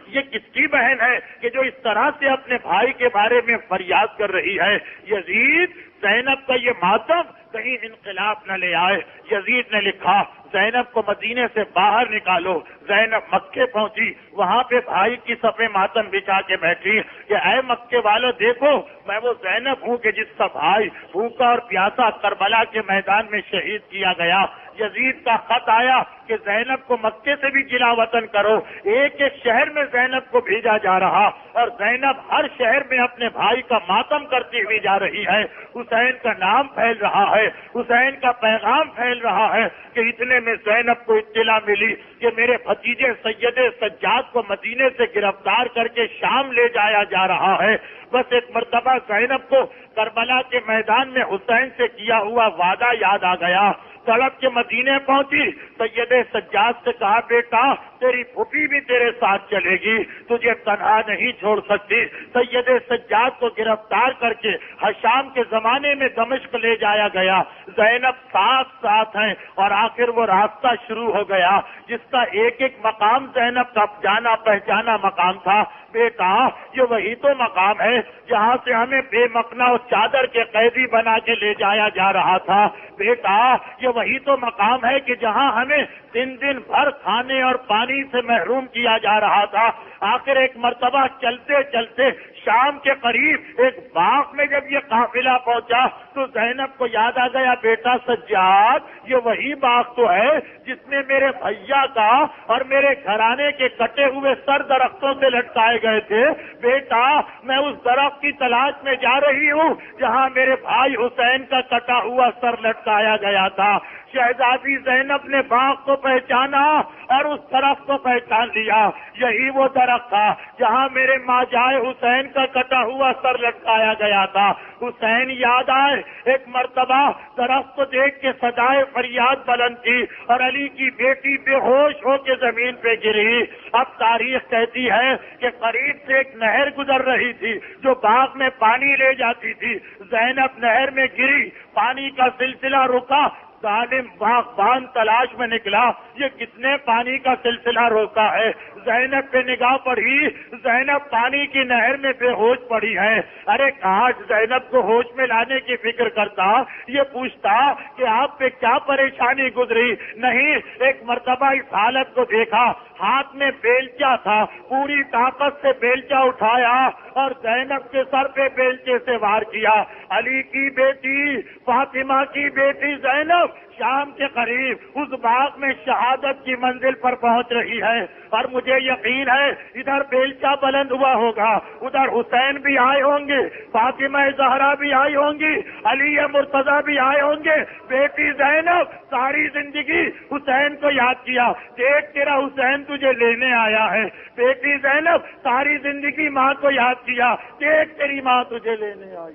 یہ کس کی بہن ہے کہ جو اس طرح سے اپنے بھائی کے بارے میں فریاد کر رہی ہے۔ یزید زینب کا یہ ماتم کہیں انقلاب نہ لے آئے۔ یزید نے لکھا زینب کو مدینے سے باہر نکالو۔ زینب مکے پہنچی، وہاں پہ بھائی کی صفے ماتم بچھا کے بیٹھی کہ اے مکے والوں دیکھو میں وہ زینب ہوں کہ جس کا بھائی بھوکا اور پیاسا کربلا کے میدان میں شہید کیا گیا۔ یزید کا خط آیا کہ زینب کو مکے سے بھی جلا وطن کرو۔ ایک ایک شہر میں زینب کو بھیجا جا رہا اور زینب ہر شہر میں اپنے بھائی کا ماتم کرتی ہوئی جا رہی ہے۔ حسین کا نام پھیل رہا ہے، حسین کا پیغام پھیل رہا ہے کہ اتنے میں زینب کو اطلاع ملی کہ میرے بھتیجے سید سجاد کو مدینے سے گرفتار کر کے شام لے جایا جا رہا ہے۔ بس ایک مرتبہ زینب کو کربلا کے میدان میں حسین سے کیا ہوا وعدہ یاد آ گیا۔ تڑپ کے مدینے پہنچی، سید سجاد سے کہا بیٹا تیری پھوپھی بھی تیرے ساتھ چلے گی، تجھے تنہا نہیں چھوڑ سکتی۔ سید سجاد کو گرفتار کر کے شام کے زمانے میں دمشق لے جایا گیا۔ زینب ساتھ ہیں اور آخر وہ راستہ شروع ہو گیا جس کا ایک ایک مقام زینب کا جانا پہچانا مقام تھا۔ بیٹا یہ وہی تو مقام ہے جہاں سے ہمیں بے مکنا اور چادر کے قیدی بنا کے لے جایا جا رہا تھا. بیٹا یہ وہی تو مقام ہے کہ جہاں ہمیں دن بھر کھانے اور پانی سے محروم کیا جا رہا تھا. آخر ایک مرتبہ چلتے چلتے شام کے قریب ایک باغ میں جب یہ قافلہ پہنچا تو زینب کو یاد آ گیا, بیٹا سجاد یہ وہی باغ تو ہے جس میں میرے بھیا کا اور میرے گھرانے کے کٹے ہوئے سر درختوں سے لٹکائے گئے تھے. بیٹا میں اس درخت کی تلاش میں جا رہی ہوں جہاں میرے بھائی حسین کا کٹا ہوا سر لٹکایا گیا تھا. شہزادی زینب نے باغ کو پہچانا اور اس درخت کو پہچان لیا. یہی وہ درخت تھا جہاں میرے ماجائے حسین کا کٹا ہوا سر لٹکایا گیا تھا. حسین یاد آئے. ایک مرتبہ درخت کو دیکھ کے صدائے فریاد بلند کی اور علی کی بیٹی بے ہوش ہو کے زمین پہ گری. اب تاریخ کہتی ہے کہ قریب سے ایک نہر گزر رہی تھی جو باغ میں پانی لے جاتی تھی. زینب نہر میں گری, پانی کا سلسلہ رکا. ظالم باغبان تلاش میں نکلا, یہ کتنے پانی کا سلسلہ روکا ہے. زینب پہ نگاہ پڑی, زینب پانی کی نہر میں بے ہوش پڑی ہے. ارے کاش زینب کو ہوش میں لانے کی فکر کرتا, یہ پوچھتا کہ آپ پہ کیا پریشانی گزری. نہیں, ایک مرتبہ اس حالت کو دیکھا, ہاتھ میں بیلچا تھا, پوری طاقت سے بیلچا اٹھایا اور زینب کے سر پہ بیلچے سے وار کیا. علی کی بیٹی, فاطمہ کی بیٹی زینب شام کے قریب اس باغ میں شہادت کی منزل پر پہنچ رہی ہے اور مجھے یقین ہے ادھر بیلچا بلند ہوا ہوگا, ادھر حسین بھی آئے ہوں گے, فاطمہ زہرا بھی آئی ہوں گی, علی مرتضیٰ بھی آئے ہوں گے. بیٹی زینب ساری زندگی حسین کو یاد کیا, دیکھ تیرا حسین تجھے لینے آیا ہے. بیٹی زینب ساری زندگی ماں کو یاد کیا, دیکھ تیری ماں تجھے لینے آئی.